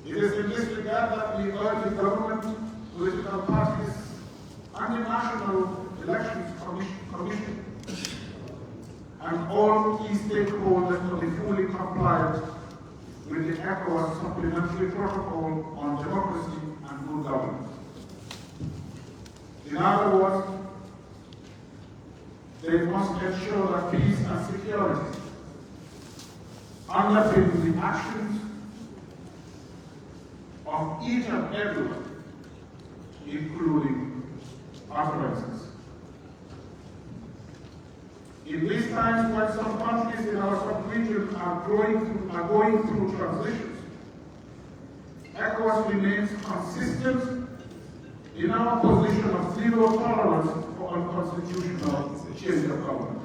It is in this regard that we urge the government, political parties, and the National Elections Commission and all key stakeholders to be fully compliant with the ECOWAS Supplementary Protocol on Democracy and Good government. In other words, they must ensure that peace and security underpin the actions of each and everyone, including utterances. In these times when some countries in our sub-region are going through transitions, ECOWAS remains consistent in our position of zero tolerance for unconstitutional change of government.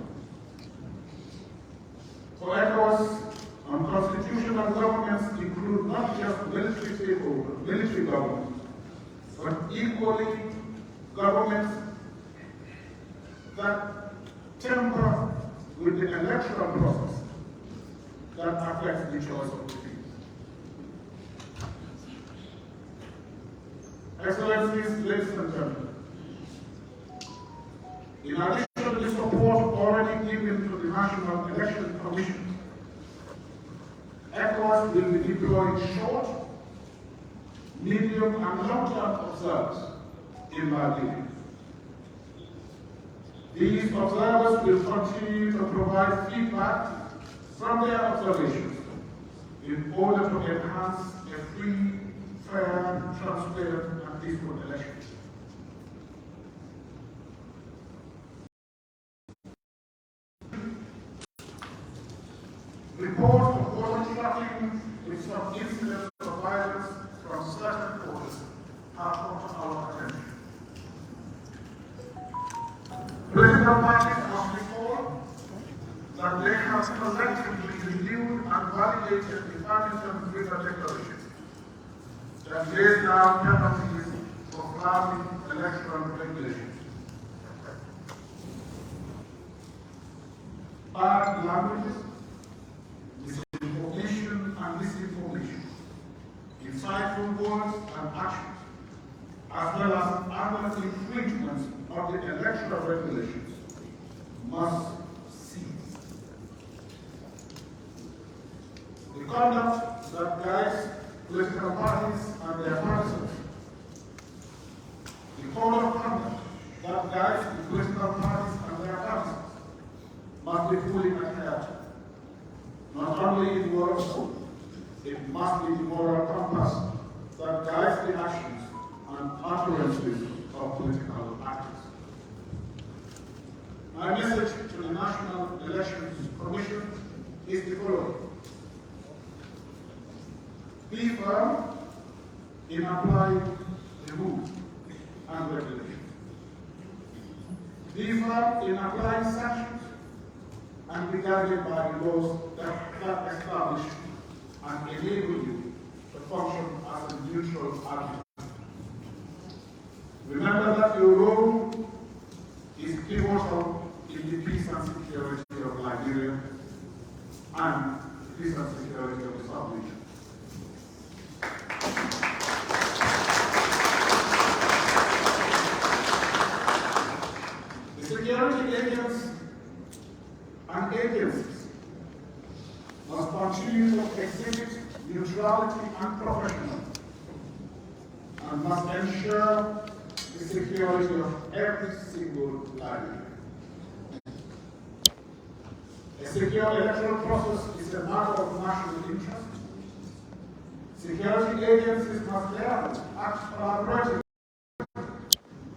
For ECOWAS, unconstitutional governments include not just military takeover, military government, but equally governments that temper with the electoral process that affects the choice of the people. Excellencies, ladies and gentlemen, in addition to the support already given to the National Election Commission, ECOWAS will be deploying short, medium, and long-term observers in Margibi. These observers will continue to provide feedback from their observations in order to enhance a free, fair, transparent, and peaceful election. Reports of voter trafficking with some incidents of violence from certain quarters have come to our attention. Political parties must recall that they have collectively reviewed and validated the Farmington Declaration that lays down penalties for flouting electoral regulations. Bad languages, misinformation and disinformation, insightful words and actions, as well as other infringements of the electoral regulations, must cease. The conduct that guides political parties and their partisans, the code of conduct that guides the political parties and their partisans, must be fully adhered to. Not only in words, it must be the moral compass that guides the actions and utterances of political actors. My message to the National Elections Commission is the following. Be firm in applying the rules and regulations. Be firm in applying sanctions and be guided by the laws that establish and enable you to function as a neutral advocate. Remember that your role is pivotal in the peace and security of Nigeria and the peace and security of the sub-region. The security agents and agencies must continue to exhibit neutrality and professionalism and must ensure the security of every single life. A secure electoral process is a matter of national interest. Security agencies must therefore act collaboratively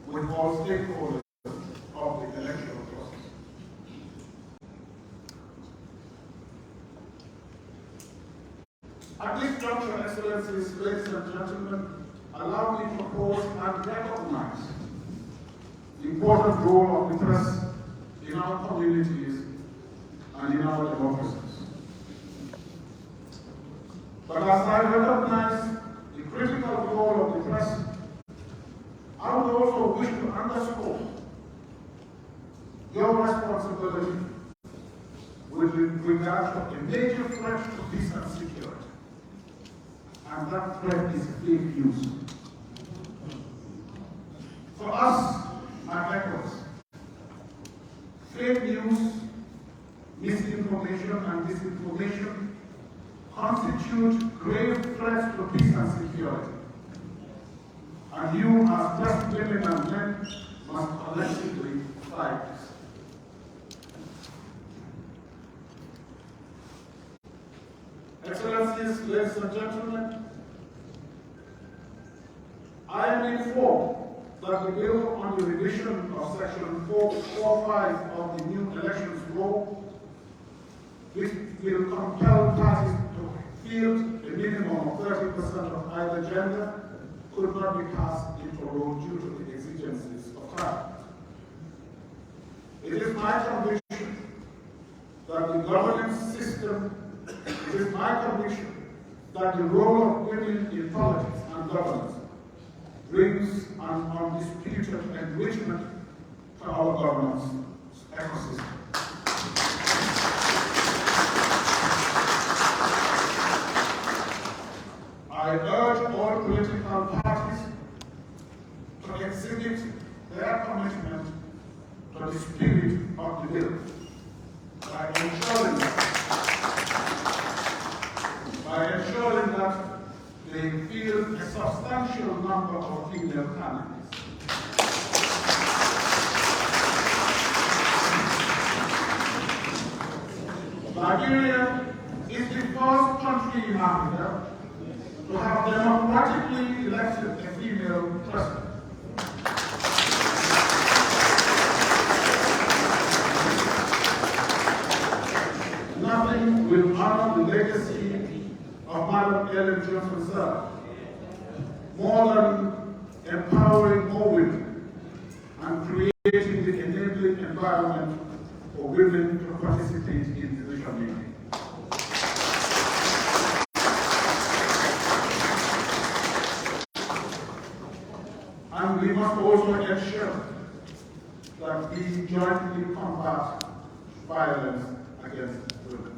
with all stakeholders of the electoral process. At this juncture, Excellencies, ladies and gentlemen, allow me to pause and recognize the important role of the press in our communities and in our democracies. But as I recognize the critical role of the press, I would also wish to underscore your responsibility with regard to a major threat to peace and security. And that threat is fake news. For us at ECOWAS, fake news, misinformation, and disinformation constitute grave threats to peace and security. and you as just women and men must collectively fight. Excellencies, ladies and gentlemen, I am informed that the bill on the revision of Section 445 of the new elections law, which will compel parties to field a minimum of 30% of either gender, could not be passed into law due to the exigencies of time. It is my conviction that the governance system, it is my conviction that the role of women in politics and governance brings an undisputed enrichment to our governance ecosystem. I urge all political parties to exhibit their commitment to the spirit of the bill by ensuring that they field a substantial number of female candidates. Nigeria is the first country in Africa to have democratically elected a female president. Nothing will honor the legacy of Madam Ellen Johnson Sirleaf more than empowering more women and creating the enabling environment for women to participate in decision making. And we must also ensure that we jointly combat violence against women.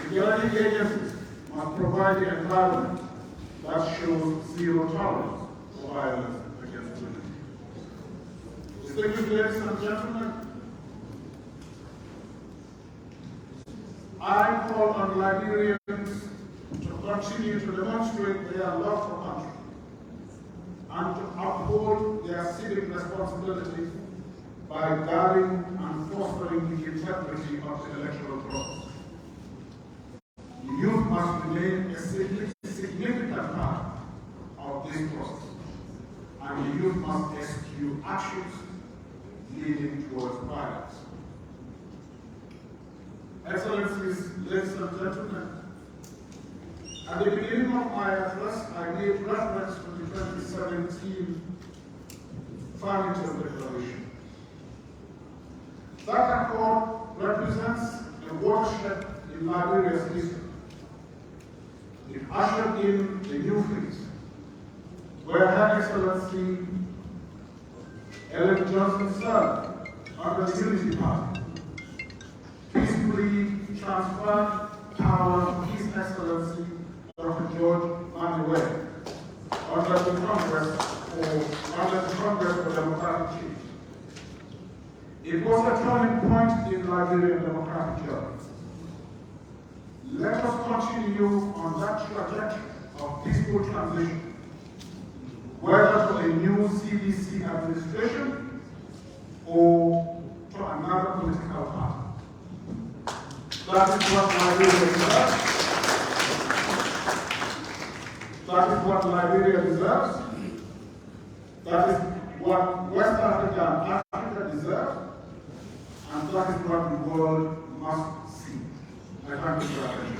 Security agencies must provide the environment that shows zero tolerance for violence against women. Distinguished ladies and gentlemen, I call on Liberians to continue to demonstrate their love for country and to uphold their civic responsibility by guarding and fostering the integrity of the electoral process. The youth must remain a significant part of this process, and the youth must execute actions leading towards violence. Excellencies, ladies and gentlemen, at the beginning of my address, I made reference to the 2017 Farmington Declaration. That accord represents a watershed in Liberia's history. It ushered in a new phase, where Her Excellency Ellen Johnson Sirleaf, under the Unity Party, peacefully transferred power to His Excellency Dr. George Manuel under the Congress for Democratic Change. It was a turning point in Liberian democratic journey. Let us continue on that trajectory of peaceful transition, whether to a new CDC administration or to another political party. That is what Liberia deserves. That is what Liberia deserves. That is what West Africa and Africa deserve. And that is what the world must see. I thank you for your attention.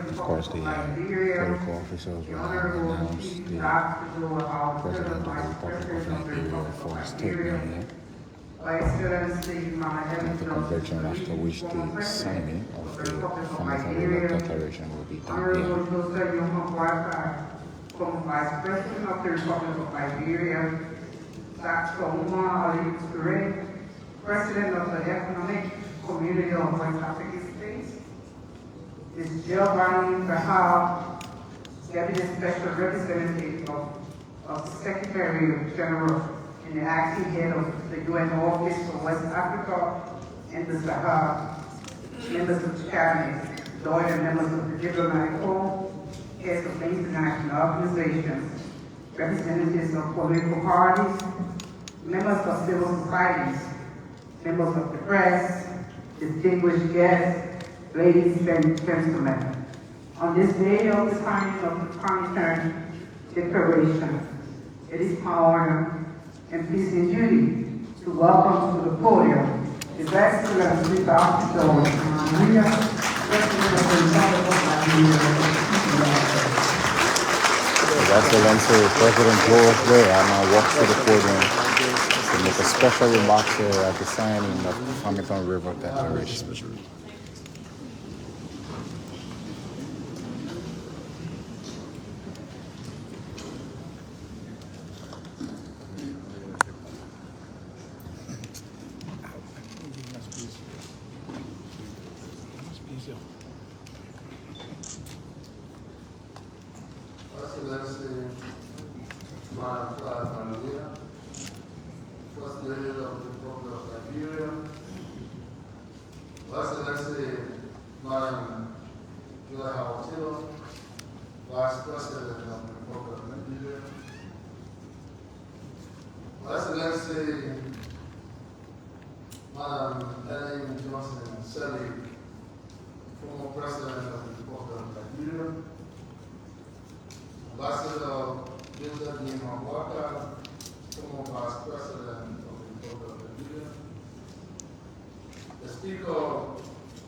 Of course, the political officials will announce the President of the Republic of Nigeria for his statement and the convention after which the signing of the Farmington Declaration will be done here. Como Vice President of the Republic of Liberia, Dr. Umar Ali Toure, President of the Economic Community of West African States, Ms. Giovanni Bahal, Deputy Special Representative of the Secretary General and the acting head of the UN Office for West Africa and the Sahara, members of the Cabinet, loyal members of the diplomatic corps, heads of international organizations, representatives of political parties, members of civil societies, members of the press, distinguished guests, ladies and gentlemen. On this day of the signing of the Farmington Declaration, it is my honor and pleasing duty to welcome to the podium His Excellency Dr. George Maria, President of the Republic of Nigeria. His Excellency President George Weah now walks to the podium to make a special remark here at the signing of the Farmington River Declaration. Excellency, Madam Maria, First Lady of the Republic of Nigeria, Excellency, Madam Taylor, Vice President of the Republic of Nigeria, Excellency, Madam Ellen Johnson Sally, former President of the Republic of Nigeria, Ambassador Joseph Nimawaka, former Vice President of the Republic of Nigeria, the Speaker,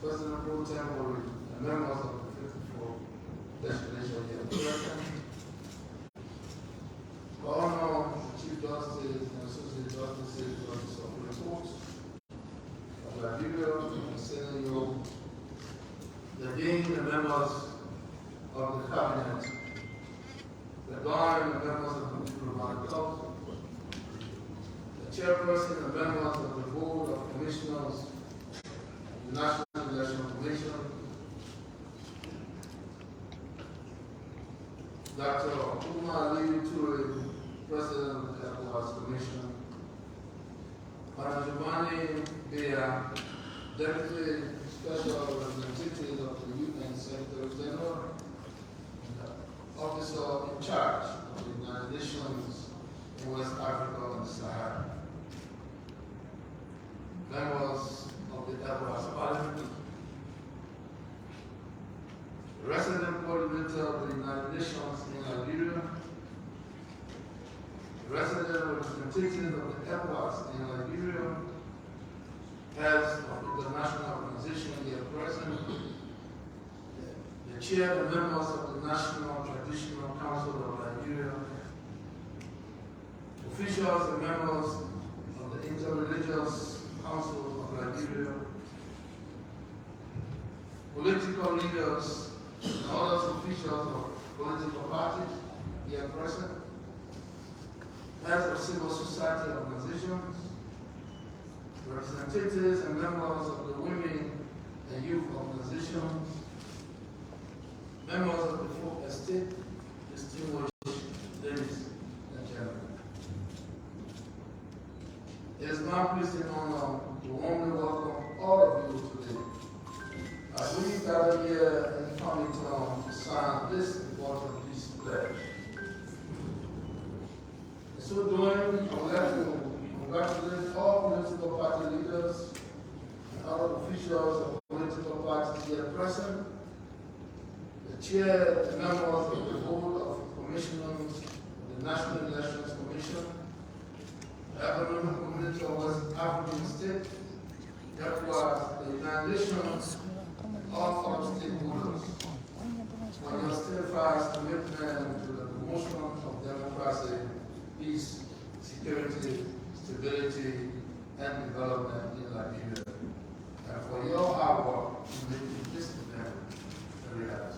President Pro Tempore, and members of the 54th Legislature here present, Governor, Chief Justice, and Associate Justices of the Supreme Court of Nigeria, and Senator, the Dean and members of the Cabinet, the Guard and members of the Diplomatic Corps, the Chairperson and members of the Board of Commissioners of the National Election Commission, Dr. Umar Ali Toure, President of the Electoral Commission, Madam Giovanni Bea, Deputy Special Representative of the UN Secretary General, Officer in charge of the United Nations in West Africa and the Sahara, members of the Electoral Parliament, resident coordinator of the United Nations in Nigeria, resident representative of the ECOWAS in Nigeria, heads of international organization here present, the chair and members of the National Traditional Council of Nigeria, officials and members of the Interreligious Council of Nigeria, political leaders and other officials of political parties here present, heads of civil society organizations, representatives and members of the women and youth organizations, members of the folk estate, distinguished ladies and gentlemen. It is my pleasing honor to warmly welcome all of you today as we gather here in Farmington to sign this important peace pledge. In so doing, I would like to congratulate all political party leaders and other officials of political parties here present, the chair and members of the Board of Commissioners of the National Elections Commission, the Economic Community of West African States, ECOWAS, the United Nations, all other stakeholders, for your steadfast commitment to the promotion of democracy, peace, security, stability, and development in Nigeria, and for your hard work in making this event a reality.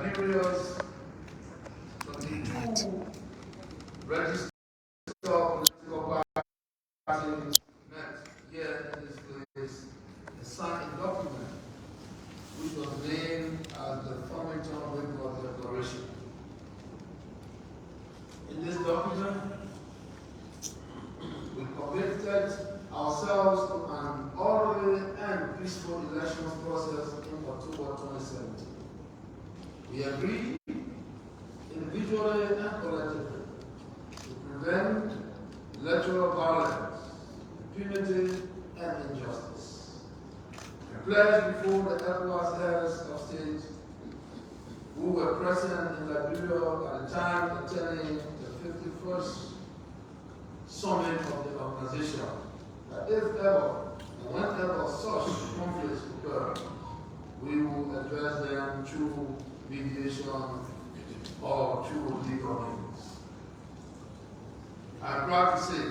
Liberia's 22 registered political parties met here in this place and signed a document which was named as the Farmington Greenlight-View Declaration. In this document, we committed ourselves to an orderly and peaceful elections process in October 2017. We agreed, individually and collectively, to prevent electoral violence, impunity, and injustice. We pledged before the ECOWAS heads of state who were present in Liberia at the time attending the 51st summit of the organization that if ever and whenever such conflicts occur, we will address them through mediation or through legal means. I am proud to say,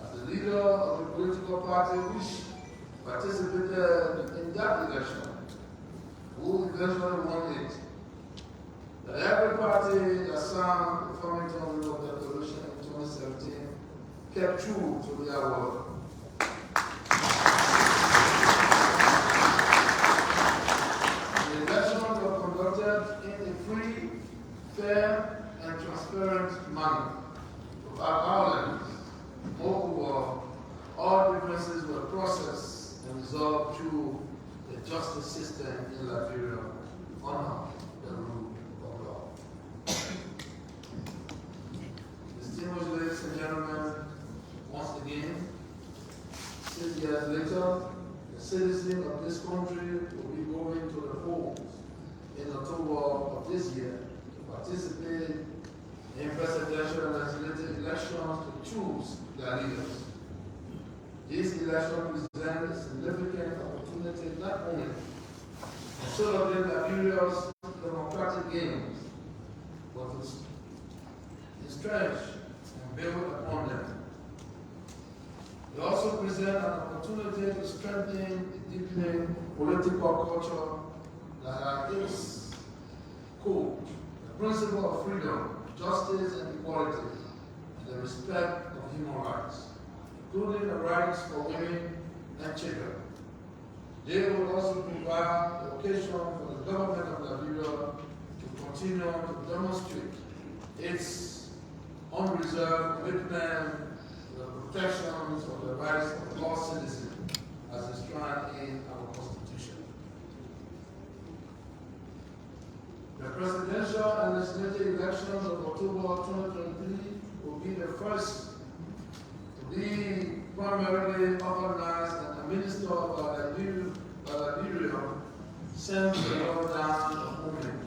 as the leader of the political party which participated in that election, who eventually won it, that every party that signed the Farmington Declaration in 2017 kept true to their word. The elections were conducted in a free, fair, and transparent manner, without violence. Moreover, all differences were processed and resolved through the justice system in Liberia under the rule of law. Distinguished ladies and gentlemen, once again, 6 years later, the citizens of this country will be going to the polls in October of this year to participate in presidential and legislative elections to choose their leaders. This election presents a significant opportunity not only to celebrate Liberia's democratic gains, but to stretch and build upon them. It also presents an opportunity to strengthen the deepening political culture that at its core, the principle of freedom, justice, and equality, and the respect of human rights, including the rights for women and children. They will also provide the occasion for the government of Liberia to continue to demonstrate its unreserved commitment to the protections of the rights of all citizens as enshrined in our Constitution. The presidential and legislative elections of October 2023 will be the first to be primarily organized and administered by Liberia since the lockdown movement.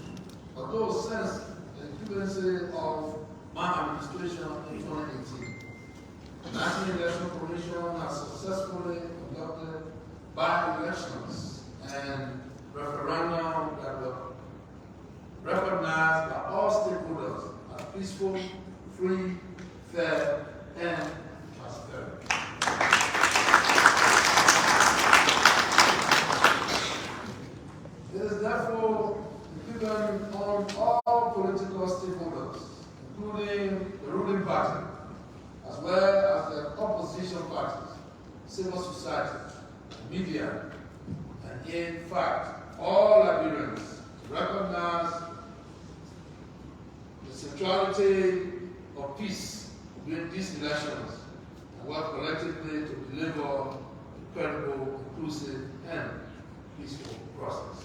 Although since the incumbency of my administration in 2018, the National Election Commission has successfully conducted by-elections and referendum that were recognized by all stakeholders as peaceful, free, fair, and transparent. It is therefore incumbent on all political stakeholders, including the ruling party, as well as the opposition parties, civil society, media, and in fact, all Liberians to recognize the centrality of peace during these elections and work collectively to deliver a credible, inclusive, and peaceful process.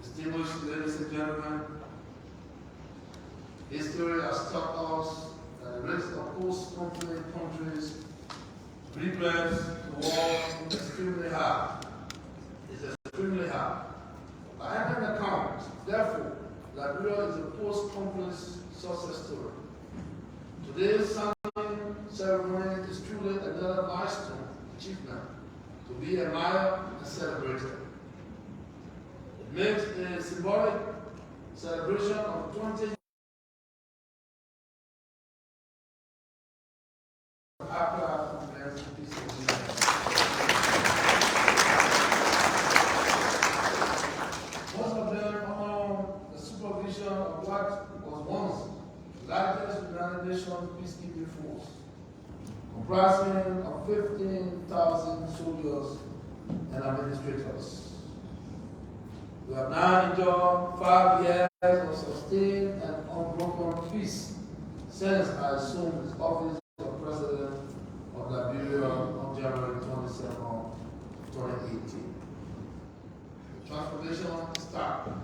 Distinguished ladies and gentlemen, history has taught us that the risk of post-conflict countries prepares to war extremely high. It's extremely high. By any account, therefore, Liberia is a post-conflict success story. Today's signing ceremony is truly another milestone achievement to be admired and celebrated. It makes a symbolic celebration of 20 Most comprising of 15,000 soldiers and administrators. We have now enjoyed 5 years of sustained and unbroken peace since I assumed the office of President of Liberia on January 27, 2018. The transformation started.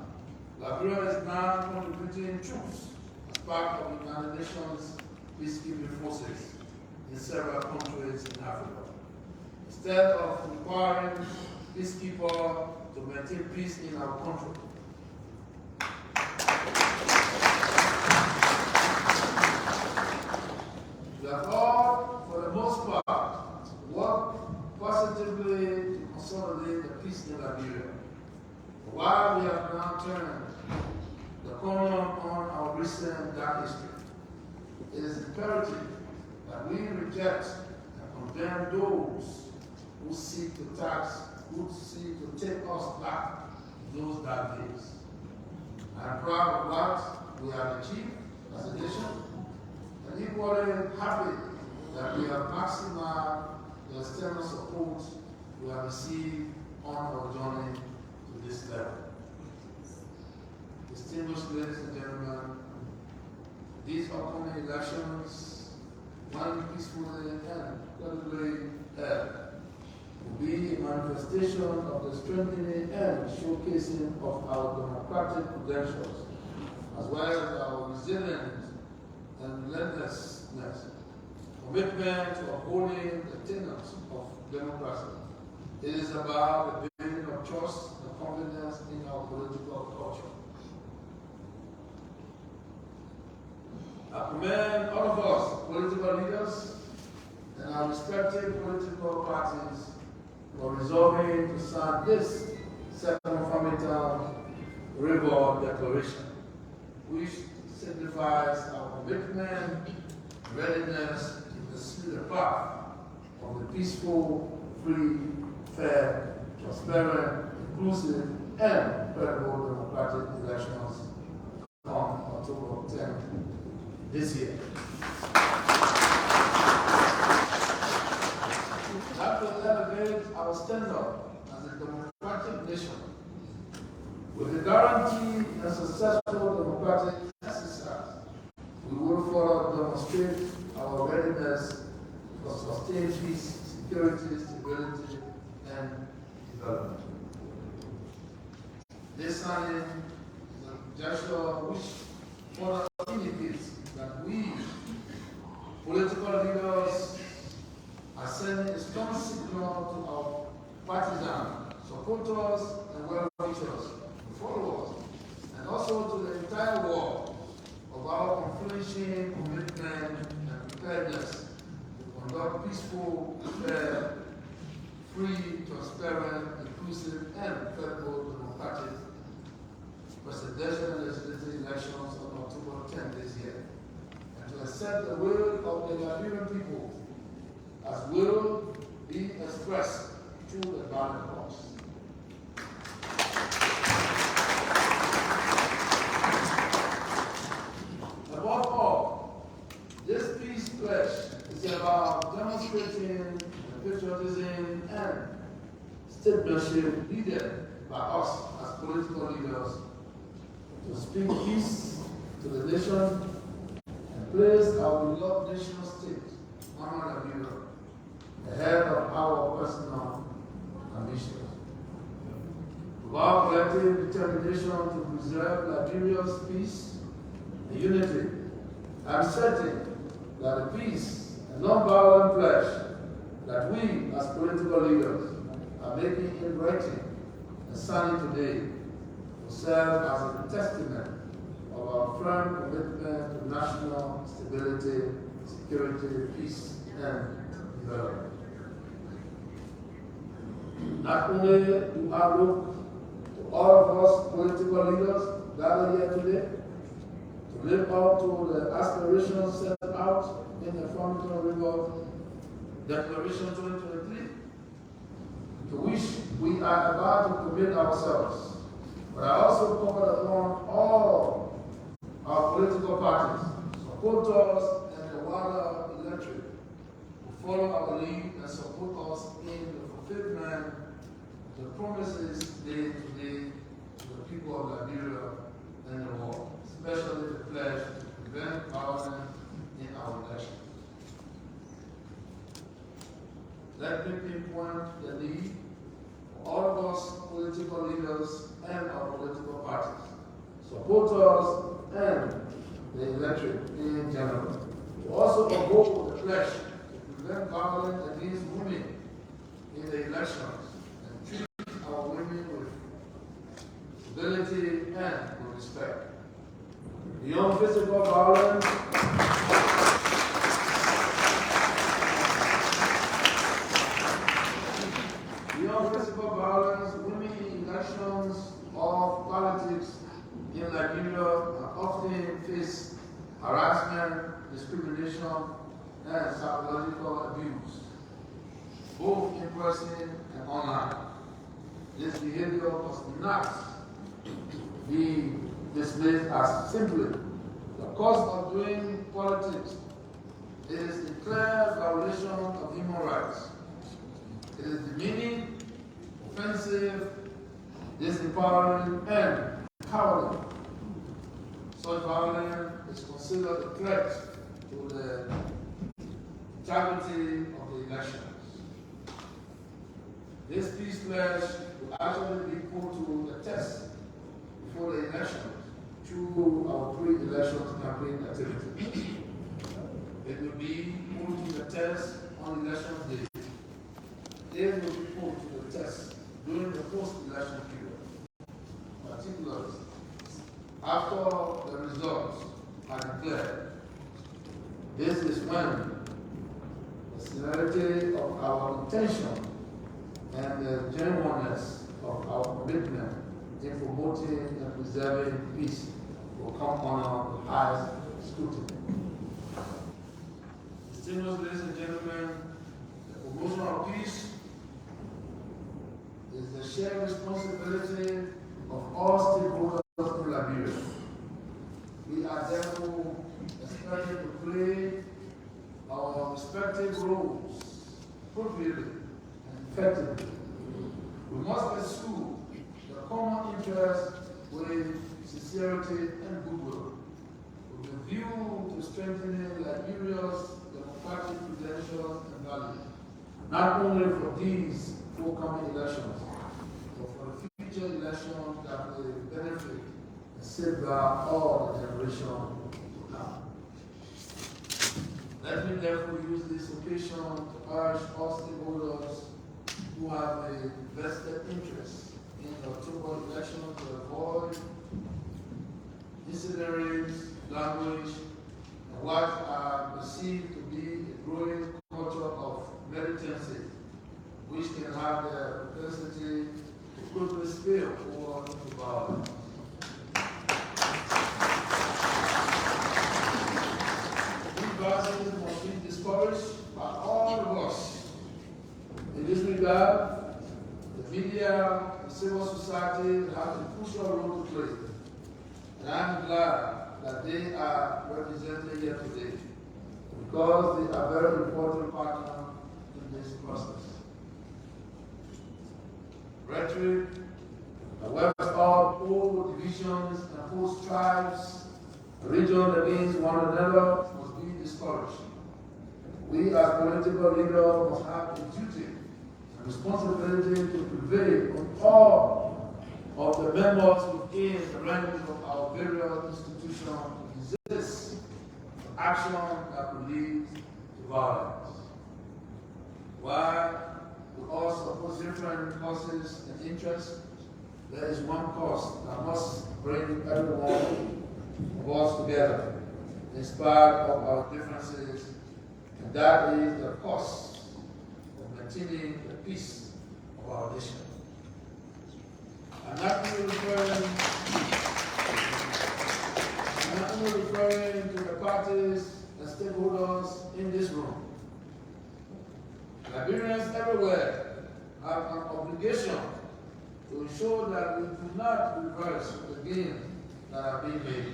Liberia is now contributing troops as part of the United Nations peacekeeping forces in several countries in Africa. Instead of requiring peacekeepers to maintain peace in our country, we have all, for the most part, worked positively to consolidate the peace in Liberia. While we have now turned the corner on our recent dark history, it is imperative that we reject and condemn those who seek to take us back to those dark days. I am proud of what we have achieved as a nation, and equally happy that we have maximized the external support we have received on our journey to this level. Distinguished ladies and gentlemen, these upcoming elections, when peacefully and credibly held, will be a manifestation of the strengthening and showcasing of our democratic credentials, as well as our resilience and relentlessness, commitment to upholding the tenets of democracy. It is about the building of trust and confidence in our political culture. I commend all of us, political leaders, and our respective political parties for resolving to sign this second Farmington River Declaration, which signifies our commitment and readiness to pursue the path of the peaceful, free, fair, transparent, inclusive, and credible democratic elections on October 10th this year. That will elevate our standard as a democratic nation with the guarantee and successful democratic exercise. We will further demonstrate our readiness for sustained peace, security, stability, and development. This signing is a gesture which further indicates that we, political leaders, are sending a strong signal to our partisans, supporters, and well-wishers, followers, and also to the entire world of our unflinching commitment and preparedness to conduct peaceful, fair, free, transparent, inclusive, and credible democratic presidential and legislative elections on October 10th this year, and to accept the will of the Liberian people as will be expressed through the ballot box. Above all, this peace pledge is about demonstrating the patriotism and statesmanship needed by us as political leaders to speak peace to the nation and place our beloved nation state, Mama Liberia, ahead of our personal ambitions. With our collective determination to preserve Liberia's peace and unity, I am certain that the peace and non-violent pledge that we as political leaders are making in writing and signing today will serve as a testament of our firm commitment to national stability, security, peace, and development. Not only do I look to all of us political leaders gathered here today to live up to the aspirations set out in the Farmington River Declaration 2023, to which we are about to commit ourselves, but I also call upon all our political parties, supporters, and the wider electorate to follow our lead and support us in the fulfillment of the promises made today to the people of Liberia and the world, especially the pledge to prevent violence in our election. Let me pinpoint the need for all of us political leaders and our political parties, supporters and the electorate in general, to also uphold the pledge to prevent violence against women in the elections and treat our women with civility and with respect. Beyond physical violence, women in elections or politics in Liberia often face harassment, discrimination, and psychological abuse, both in person and online. This behavior must not be dismissed as simply the cost of doing politics. It is a clear violation of human rights. It is demeaning, offensive, disempowering, and cowardly. Such violence is considered a threat to the integrity of the elections. This peace pledge will actually be put to the test before the elections through our pre-election campaign activities. It will be put to the test on election day. It will be put to the test during the post-election period, particularly after the results are declared. This is when the sincerity of our intention and the genuineness of our commitment in promoting and preserving peace will come under the highest scrutiny. Distinguished ladies and gentlemen, the promotion of peace is the shared responsibility of all stakeholders in Liberia. We are therefore expected to play our respective roles appropriately and effectively. We must pursue the common interest with sincerity and goodwill, with a view to strengthening Liberia's democratic credentials and values, not only for these forthcoming elections, but for the future elections that will benefit and safeguard all the generations to come. Let me therefore use this occasion to urge all stakeholders who have a vested interest in the October election to avoid incendiaries, language, and what are perceived to be a growing culture of militancy, which can have the propensity to quickly spill over into violence. These violence must be discouraged by all of us. In this regard, the media and civil society have a crucial role to play. And I'm glad that they are represented here today because they are very important partners in this process. Rhetoric, however, all old divisions and post tribes, regions against one another must be discouraged. We as political leaders must have a duty and responsibility to prevail on all of the members within the ranks of our various institutions to resist action that will lead to violence. While we all support different causes and interests, there is one cause that must bring every one of us together in spite of our differences, and that is the cost of maintaining the peace of our nation. I'm not only referring to the parties and stakeholders in this room. Liberians everywhere have an obligation to ensure that we do not reverse the gains that are being made.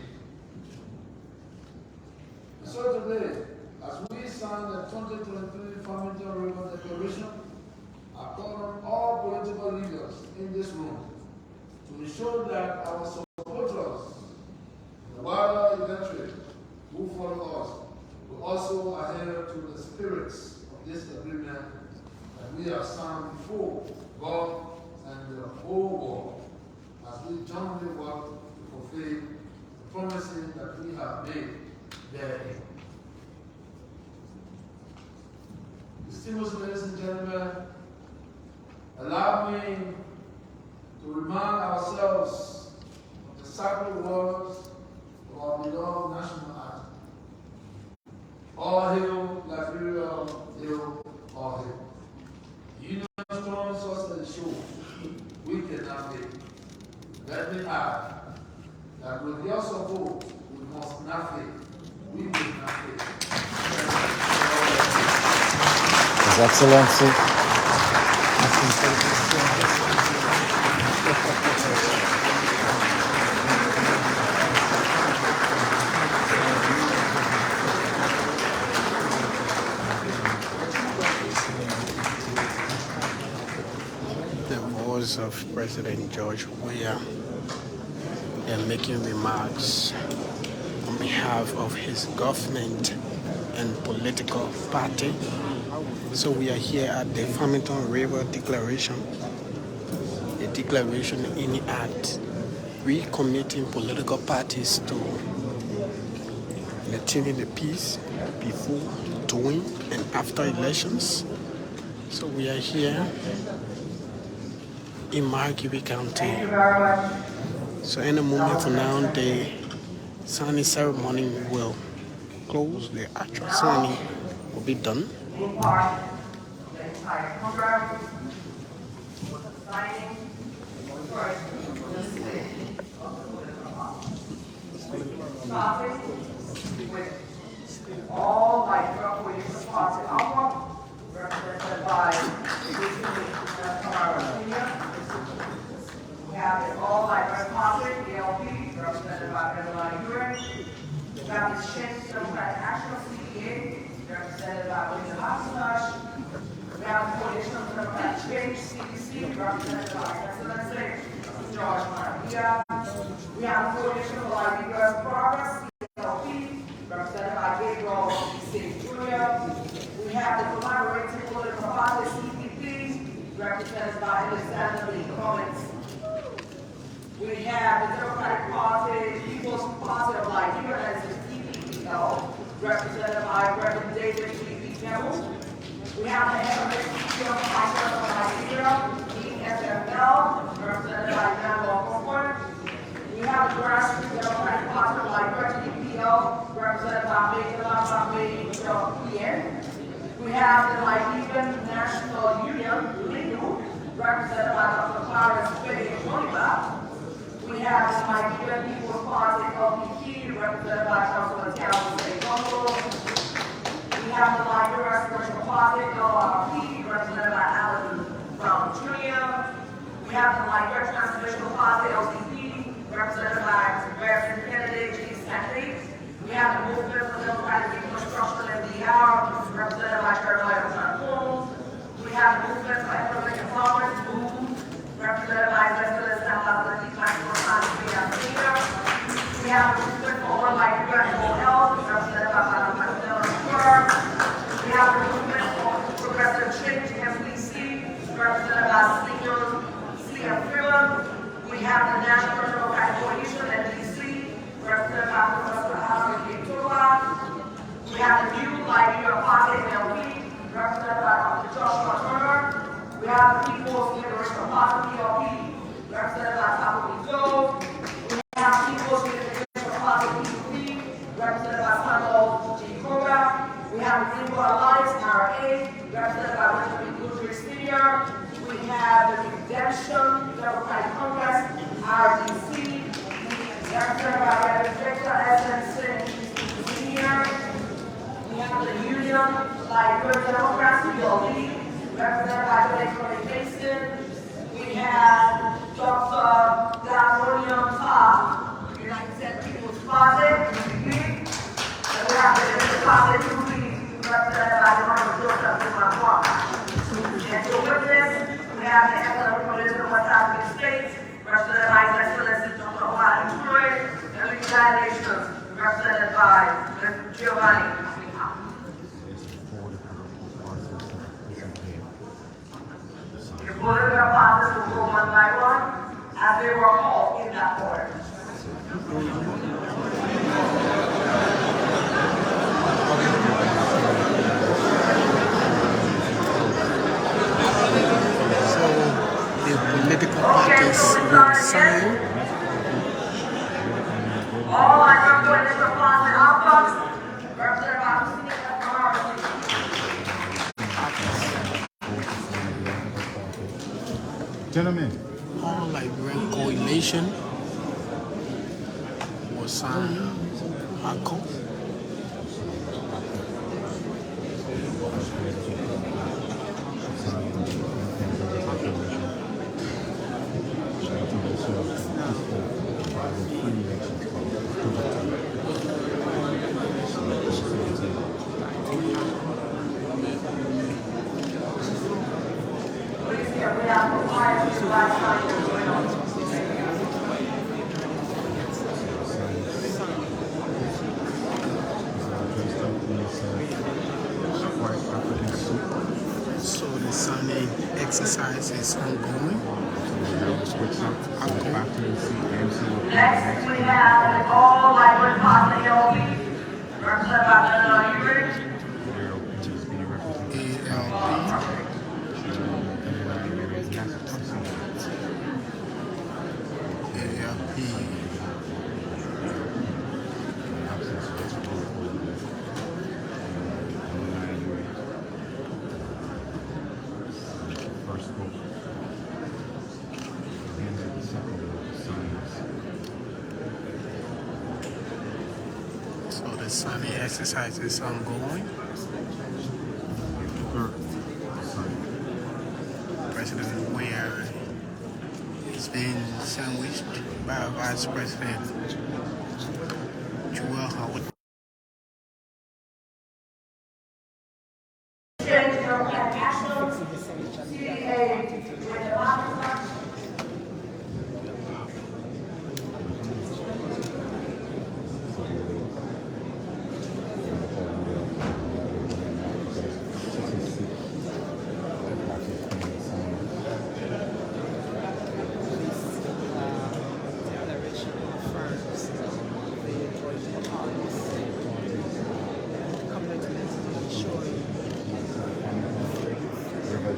And so today, as we sign the 2023 Farmington River Declaration, I call on all political leaders in this room to ensure that our supporters, the wider electorate who follow us, will also adhere to the spirits of this agreement that we have signed before God and the whole world, as we jointly work to fulfill the promises that we have made therein. Distinguished ladies and gentlemen, allow me to remind ourselves of the sacred words of our beloved national anthem. All hail Liberia, hail, all hail. Union strong, such as show, we cannot fail. Let me add that with your support, we must not fail. We will not fail. His Excellency. The voice of President George Weah and making remarks on behalf of his government and political party. So we are here at the Farmington River Declaration, a declaration in the act recommitting political parties to maintaining the peace before, during, and after elections. So we are here in Margibi County. Thank you very much. So in a moment from now, the signing ceremony will close. The actual signing will be done. Being part of the entire program, signing first the state of the political party. Starting with all like political party outlook, represented by we have the All Liberal Party, the LP, represented by Greenlight-View. We have the Shift Democratic Action, CDA, represented by William Hopsinash. We have the Coalition of Democratic Change, CDC, represented by His Excellency George Maria. We have the Coalition of Liberia's Progress, CLP, represented by Gabriel C. Jr. We have the Collaborative Political Party, CPP, represented by Alexander Lee Collins. We have the Democratic Party, People's Party of Liberia, as the DPPL, represented by Reverend David G. Campbell. We have the Democratic Party of Liberia, EFML, represented by Manuel Crawford. We have the Grassroots Democratic Party of Liberia, DPL, represented by Major Lafayette PN. We have the Liberian National Union, LINU, represented by Dr. Clarence Faye Oliver. We have the Liberian People's Party, LPP, represented by Councilman Calvin A. Congo. We have the Liberian Special Party, LRP, represented by Alan Brown Jr. We have the Liberian Transnational Party, LCP, represented by Reverend Kennedy G. Stanley. We have the Movement for Democratic Reconstruction and DR, represented by Jeremiah John. We have the Movement for Economic Empowerment, represented by Justice Salazar. We have the Movement for All Liberia and All Health, represented by Madam Marcel. We have the Movement for Progressive Change, MPC, represented by Senior C.M. Freeland. We have the National Democratic Coalition, NDC, represented by Professor Harry K. We have the New Liberia Party, LP, represented by Dr. Joshua Turner. We have the People's Liberation Party, PLP, represented by Tapu Joe. We have the People's Liberation Party, PUP, represented by Samuel G. Koga. We have the Greenlight Alliance, RA, represented by Benjamin Goodrich Sr. We have the Redemption Democratic Congress, RDC, represented by Reverend Victor S.N. Sr. We have the Union Liberia Democrats, PLD, represented by Benjamin Mason. We have Dr. Dan William Todd, United People's Party, UPP. And we have the Party, UPP. United Nations, represented by Mr. Giovanni. The political process will go one by one as they were all in that order. So the political parties will sign. All I know is the process outcomes, represented by Gentlemen. All Liberian coalition will sign ACO. So the signing exercise is ongoing. Next, we have all Liberian party LP, represented by the Unity. So the signing exercise is ongoing. President Weah is being sandwiched by Vice President Joel Howard.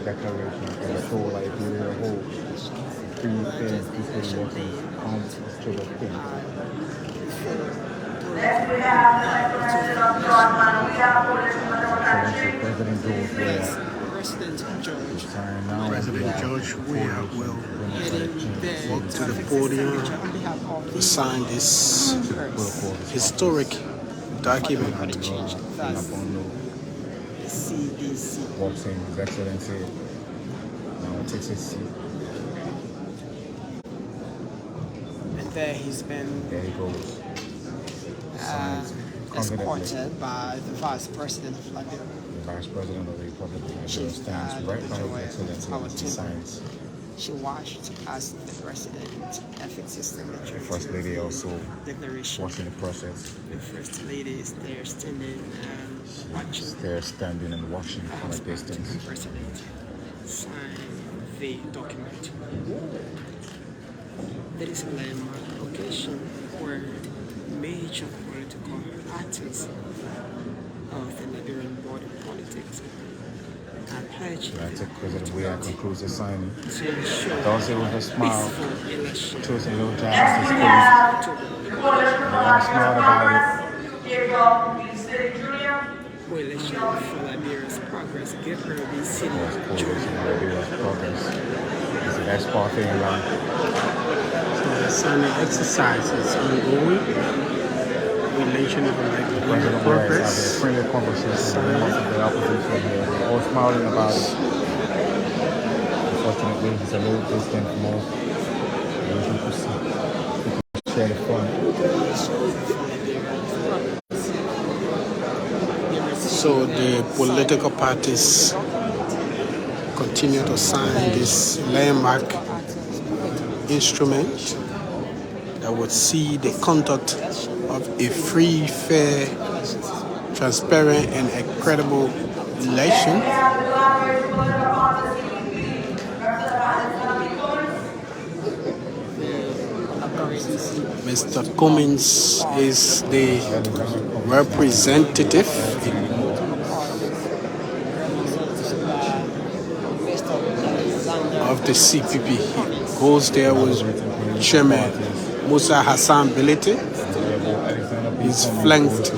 Declaration of the whole Liberia whole free, fair, equal working on October 10th. Next, we have the President of George, we have President George Weah. President George Weah will walk to the podium to sign this historic document. Walks in His Excellency, now takes his seat. And there he's been There he goes. escorted by the Vice President of Liberia. The Vice President of the Republic of Liberia stands right by His Excellency as he signs. She watched as the President affixed his signature. The First Lady also declaration. watching the process. The First Lady is there standing and watching. They're standing and watching from a distance. The President signed the document. There is a landmark location where major political actors of the Liberian border politics are pledging President Weah concludes the signing. to ensure Does it with a smile. peaceful election. Shows a little jazz Next, his we face. have to the Coalition for smart Liberia's about Progress, Gabriel B. City Jr. Coalition for Liberia's Progress, Gabriel B. City Coalition for Liberia's Progress. It's the best party in land. So the signing exercise is ongoing. Relation of President Liberian Weah is progress. having a friendly conversation with members of the opposition here. They're all smiling about it. Unfortunately, he's a little distant from all. We're able to see people share the fun. So the political parties continue to sign this landmark instrument that would see the conduct of a free, fair, transparent, and credible election. Mr. Cummins is the representative of the CPP. He goes there with Chairman Musa Hassan Belete. He's flanked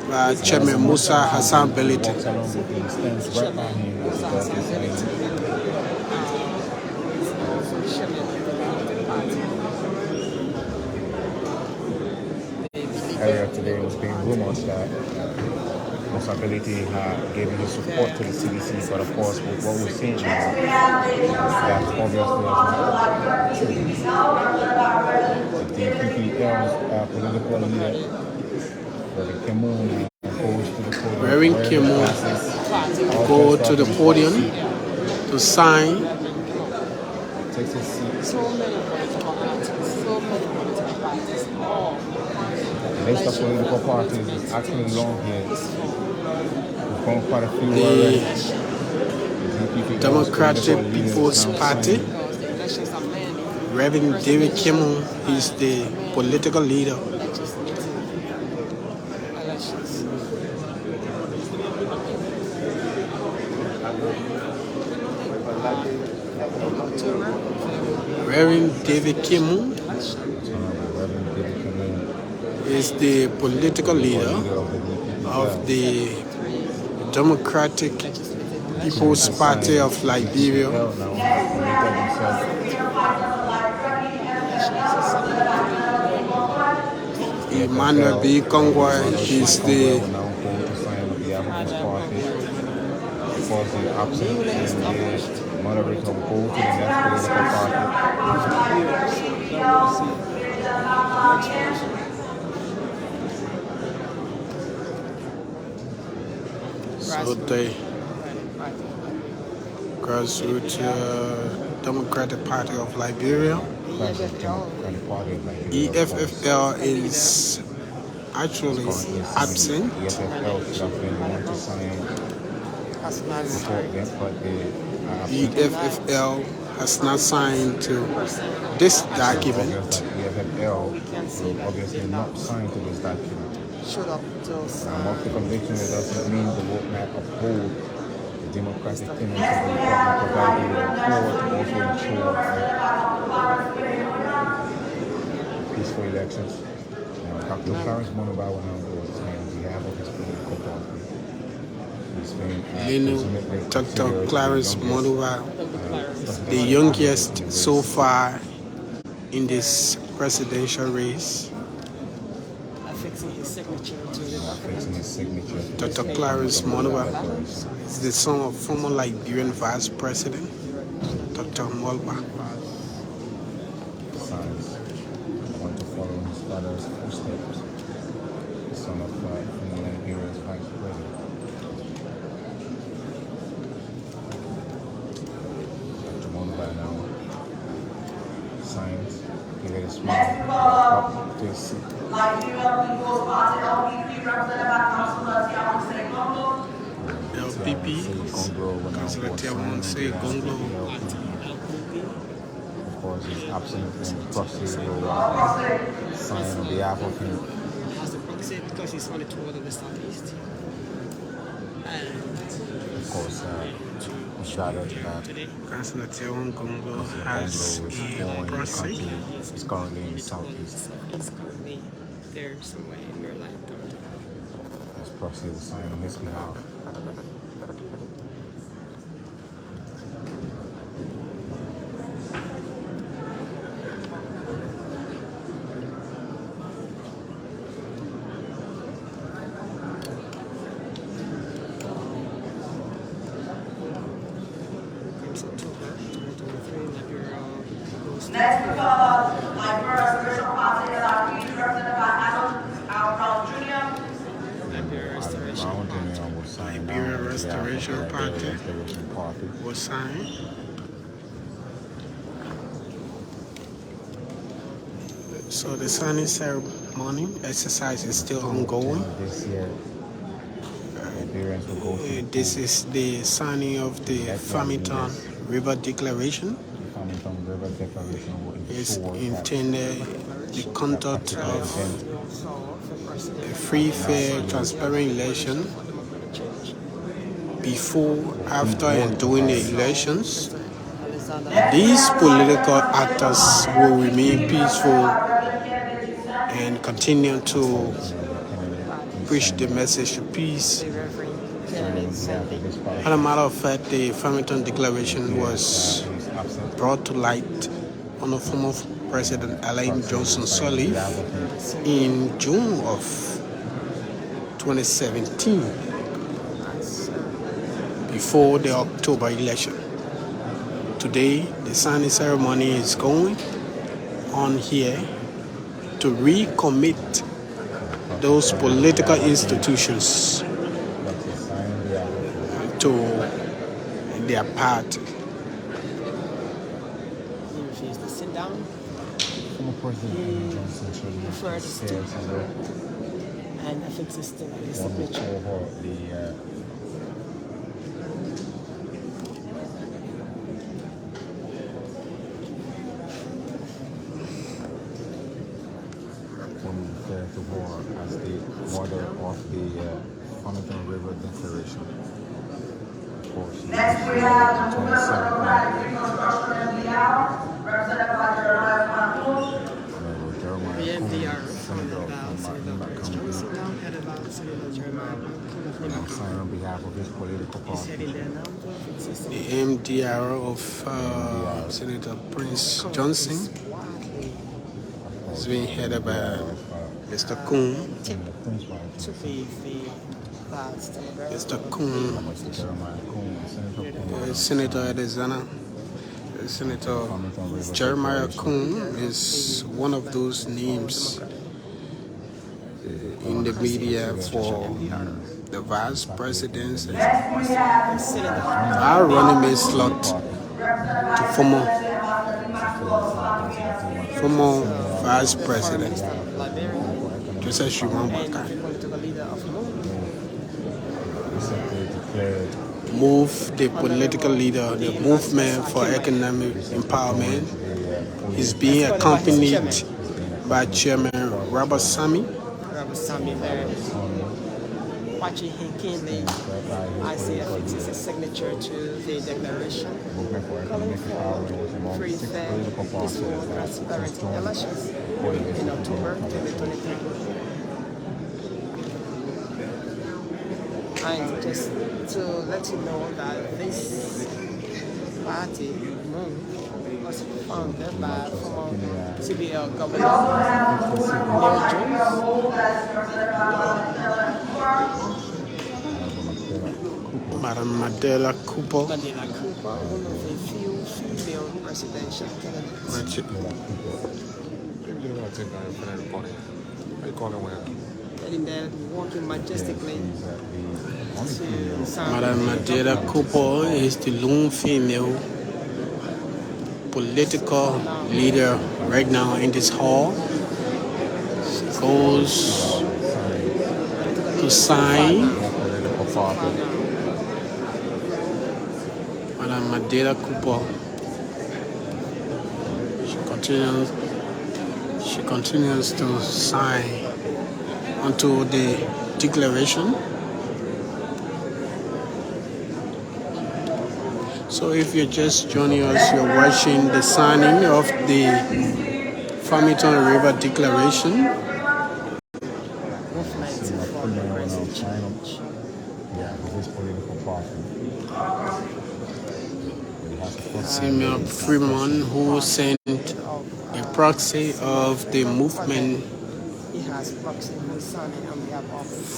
by Chairman Musa Hassan Belete. Earlier today, it was being rumored that Musa Belete gave his support to the CBC, but of course, with what we're seeing now, that obviously is not true. The DPPL's political leader, Reverend Kimun, goes to the podium. Reverend Kimun go to the podium to sign. Takes his seat. So many political parties, all. The list of political parties is actually long here. We've gone quite a few The Democratic People's Party. Reverend David Kimun is the political leader. Reverend David Kimun is the political leader of the Democratic People's Party of Liberia. Emmanuel B. Kongwa is the moderator will go to the next political party. So the grassroots Democratic Party of Liberia. EFFL is actually absent. EFFL has not signed to this document. EFFL will obviously not sign to this document. Of the conviction, it doesn't mean the vote might uphold the democratic tenets of the Republic, providing the poor to also ensure peaceful elections. Dr. Clarence Monoba will now go on behalf of his political party. Dr. Clarence Monoba, the youngest so far in this presidential race. Dr. Clarence Monoba is the son of former Liberian Vice President, Dr. Molba. Sons want to follow his father's footsteps, the son of former Liberia's Vice President. Dr. Monoba now signs, give it a smile, to his seat. Liberia People's Party, LPP, represented by Councilor Tiamonse Gongo. LPP, Councilor Tiamonse Gongo. Of course, he's absent and the proxy will sign on behalf of him. Has the proxy because he's on the tour of the Southeast. Of course, shouted that Councilor Tiamonse Gongo has a proxy. He's currently in the Southeast. He's currently there somewhere in Maryland. His proxy will sign on his behalf. Next, we call Liberia Restoration Party, LRP, represented by Adam Brown Jr. Liberia Restoration Party was signed. So the signing ceremony morning. Exercise is still ongoing. This year, Liberians will go to This is the signing of the Farmington River Declaration. Farmington River Declaration will It's ensure intended the conduct of a free, fair, transparent election before, after, and during the elections. These political actors will remain peaceful and continue to preach the message of peace. As a matter of fact, the Farmington Declaration was brought to light on the former President Ellen Johnson Sirleaf in June of 2017, before the October election. Today, the signing ceremony is going on here to recommit those political institutions to their party. Sit down. Former President Johnson First, and affix the signature. To war as the mother of the Farmington River Declaration. Of course, Next we have the movement of the reconstruction and the hour, represented by Jeremiah The MDR founded by Senator Chris Johnson, now headed by Senator Jeremiah sign on behalf of his political party. The MDR of Senator Prince Johnson is being headed by Mr. Kuhn. Mr. Kuhn, Senator Arizona. Senator Jeremiah Kuhn is one of those names in the media for the vice presidency. Our running mate slot to former vice president Joseph Shumanbaka. Move the political leader, the movement for economic empowerment is being accompanied by Chairman Robert Sami. Watching him keenly, I see affixes his signature to the declaration, calling for free, fair, peaceful, transparent elections in October 2023. And just to let you know that this party was founded by former CBL Governor Neil Jones. Madam Mandela Cooper. Mandela Cooper, one of the few female presidential candidates. And they're walking majestically to Madam Mandela Cooper is the lone female political leader right now in this hall. She goes to sign. Madam Mandela Cooper. She continues to sign onto the declaration. So if you're just joining us, you're watching the signing of the Farmington River Declaration. Samuel Freeman, who sent a proxy of the movement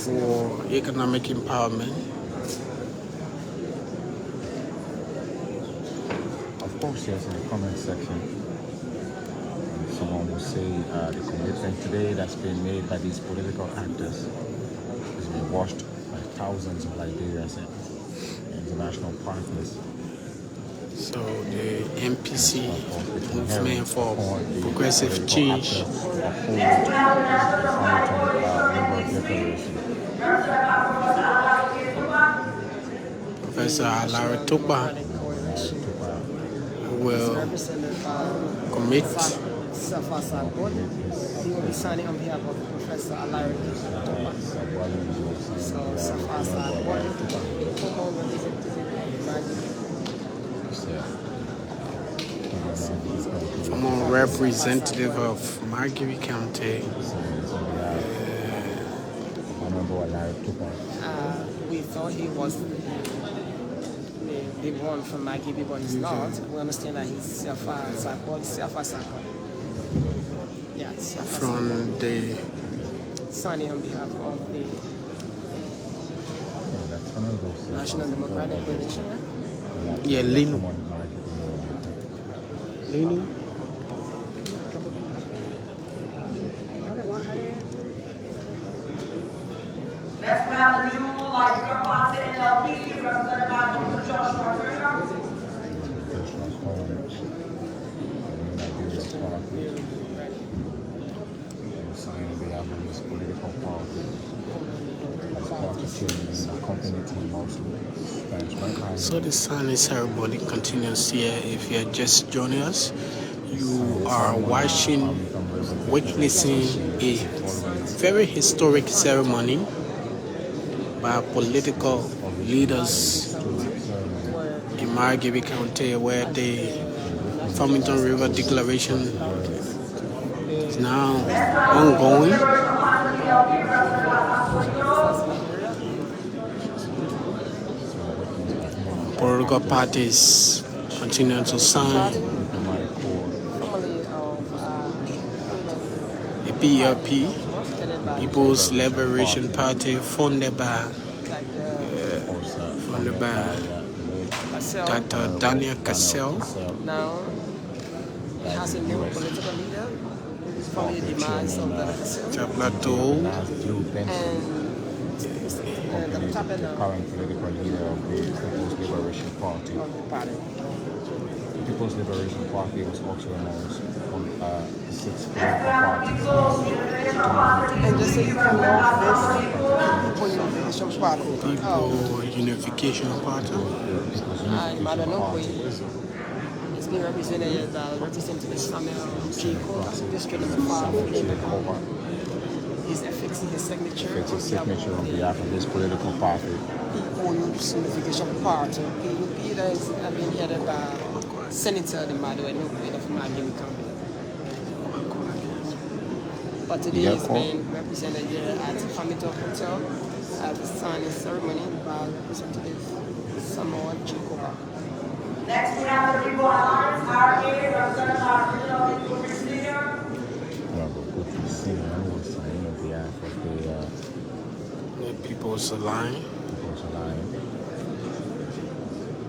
for economic empowerment. Of course, yes, in the comment section, someone will say the commitment today that's been made by these political actors has been watched by thousands of Liberians and international partners. So the MPC movement for progressive change. Professor Alari Tupa will commit. He will be signing on behalf of Professor Alari Tupa. So Safasa former representative of Margibi County. We thought he was the one from Margibi, but he's not. We understand that he's Safa. Yeah, from the signing on behalf of the National Democratic Coalition. yeah, Lino. Let's grab the new light party NLP represented by Dr. Joshua Turner. So the signing ceremony continues here. If you are just joining us, you are witnessing a very historic ceremony by political leaders in Margibi County, where the Farmington River Declaration is now ongoing. Political parties continue to sign. The PLP, People's Liberation Party, funded by Dr. Daniel Cassell. Now, it has a new political leader, probably the demise of Dr. Cassell. And the current political leader of the People's Liberation Party. The People's Liberation Party was also announced on 6 political parties. And just so you can know, this Unification Party. People Unification Party. It's being represented by Representative Samuel Jacob, District number 5. He's affixing his signature On behalf of his political party. People's Unification Party. PUP that is being headed by Senator Dimado of Margibi County. But today it's being represented here at Farmington Hotel at the signing ceremony by Representative Samuel Jacob. Next we have the People Alliance, RA, represented by Regional Inclusion Leader. The People's Alliance.